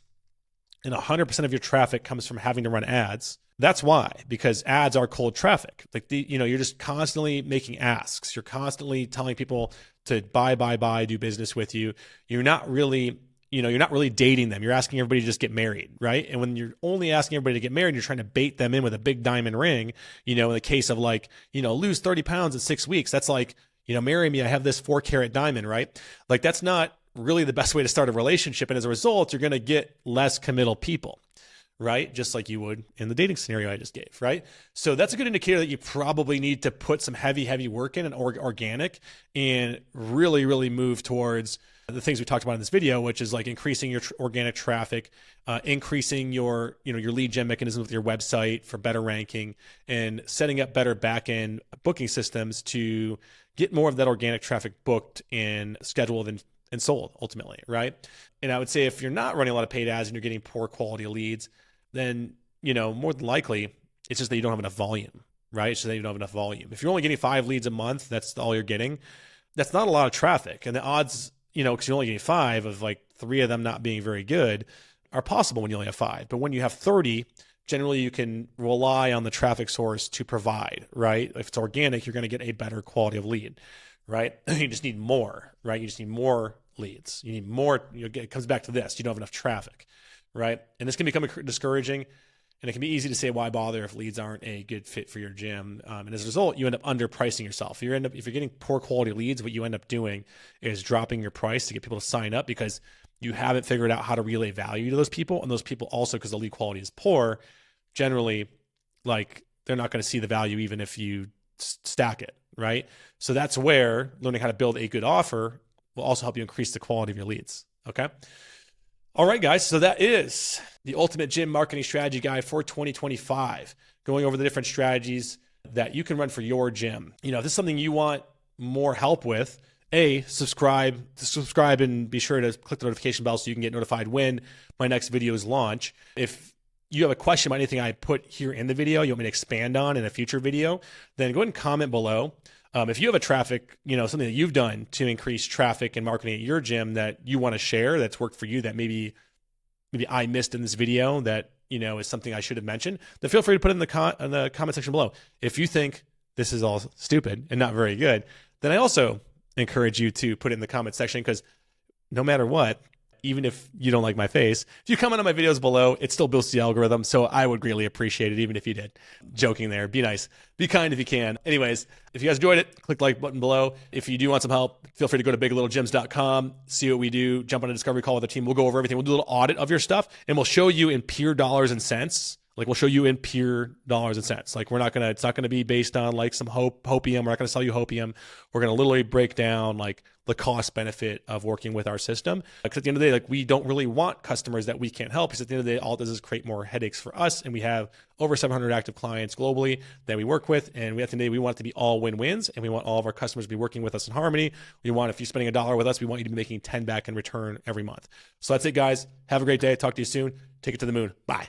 and 100% of your traffic comes from having to run ads, that's why, because ads are cold traffic. Like you're just constantly making asks. You're constantly telling people to buy, do business with you. You're not really dating them. You're asking everybody to just get married, right? And when you're only asking everybody to get married, you're trying to bait them in with a big diamond ring, in the case of lose 30 pounds in 6 weeks. That's like, marry me, I have this 4-carat diamond, right? Like that's not really the best way to start a relationship. And as a result, you're going to get less committal people, right? Just like you would in the dating scenario I just gave, right? So that's a good indicator that you probably need to put some heavy work in and organic and really, really move towards the things we talked about in this video, which is like increasing your organic traffic, increasing your lead gen mechanisms with your website for better ranking, and setting up better back-end booking systems to get more of that organic traffic booked and scheduled and sold ultimately, right? And I would say if you're not running a lot of paid ads and you're getting poor quality leads, then, more than likely it's just that you don't have enough volume, right? It's just that you don't have enough volume. If you're only getting 5 leads a month, that's all you're getting. That's not a lot of traffic. And the odds, because you're only getting 5 of like 3 of them not being very good are possible when you only have 5. But when you have 30, generally you can rely on the traffic source to provide, right? If it's organic, you're going to get a better quality of lead, right? You just need more, right? You just need more leads. You need more. It comes back to this. You don't have enough traffic, right? And this can become discouraging, and it can be easy to say, why bother if leads aren't a good fit for your gym? And as a result, you end up underpricing yourself. If you're getting poor quality leads, what you end up doing is dropping your price to get people to sign up because you haven't figured out how to relay value to those people. And those people also, because the lead quality is poor, generally, like they're not going to see the value even if you stack it, right? So that's where learning how to build a good offer will also help you increase the quality of your leads, okay? All right, guys, so that is the Ultimate Gym Marketing Strategy Guide for 2025, going over the different strategies that you can run for your gym. If this is something you want more help with, subscribe and be sure to click the notification bell so you can get notified when my next videos launch. If you have a question about anything I put here in the video, you want me to expand on in a future video, then go ahead and comment below. If you have a traffic, something that you've done to increase traffic and marketing at your gym that you want to share that's worked for you that maybe I missed in this video that, is something I should have mentioned, then feel free to put it in the comment section below. If you think this is all stupid and not very good, then I also encourage you to put it in the comment section, because no matter what, even if you don't like my face, if you comment on my videos below, it still boosts the algorithm. So I would greatly appreciate it, even if you did. Joking there. Be nice. Be kind if you can. Anyways, if you guys enjoyed it, click the like button below. If you do want some help, feel free to go to biglittlegyms.com, see what we do, jump on a discovery call with the team. We'll go over everything. We'll do a little audit of your stuff, and we'll show you in pure dollars and cents. Like we'll show you in pure dollars and cents. Like it's not going to be based on like some hopium. We're not going to sell you hopium. We're going to literally break down like the cost benefit of working with our system. Because at the end of the day, like we don't really want customers that we can't help, because at the end of the day, all it does is create more headaches for us. And we have over 700 active clients globally that we work with. And at the end of the day, we want it to be all win-wins, and we want all of our customers to be working with us in harmony. We want, if you're spending $1 with us, we want you to be making 10 back in return every month. So that's it, guys. Have a great day. Talk to you soon. Take it to the moon. Bye.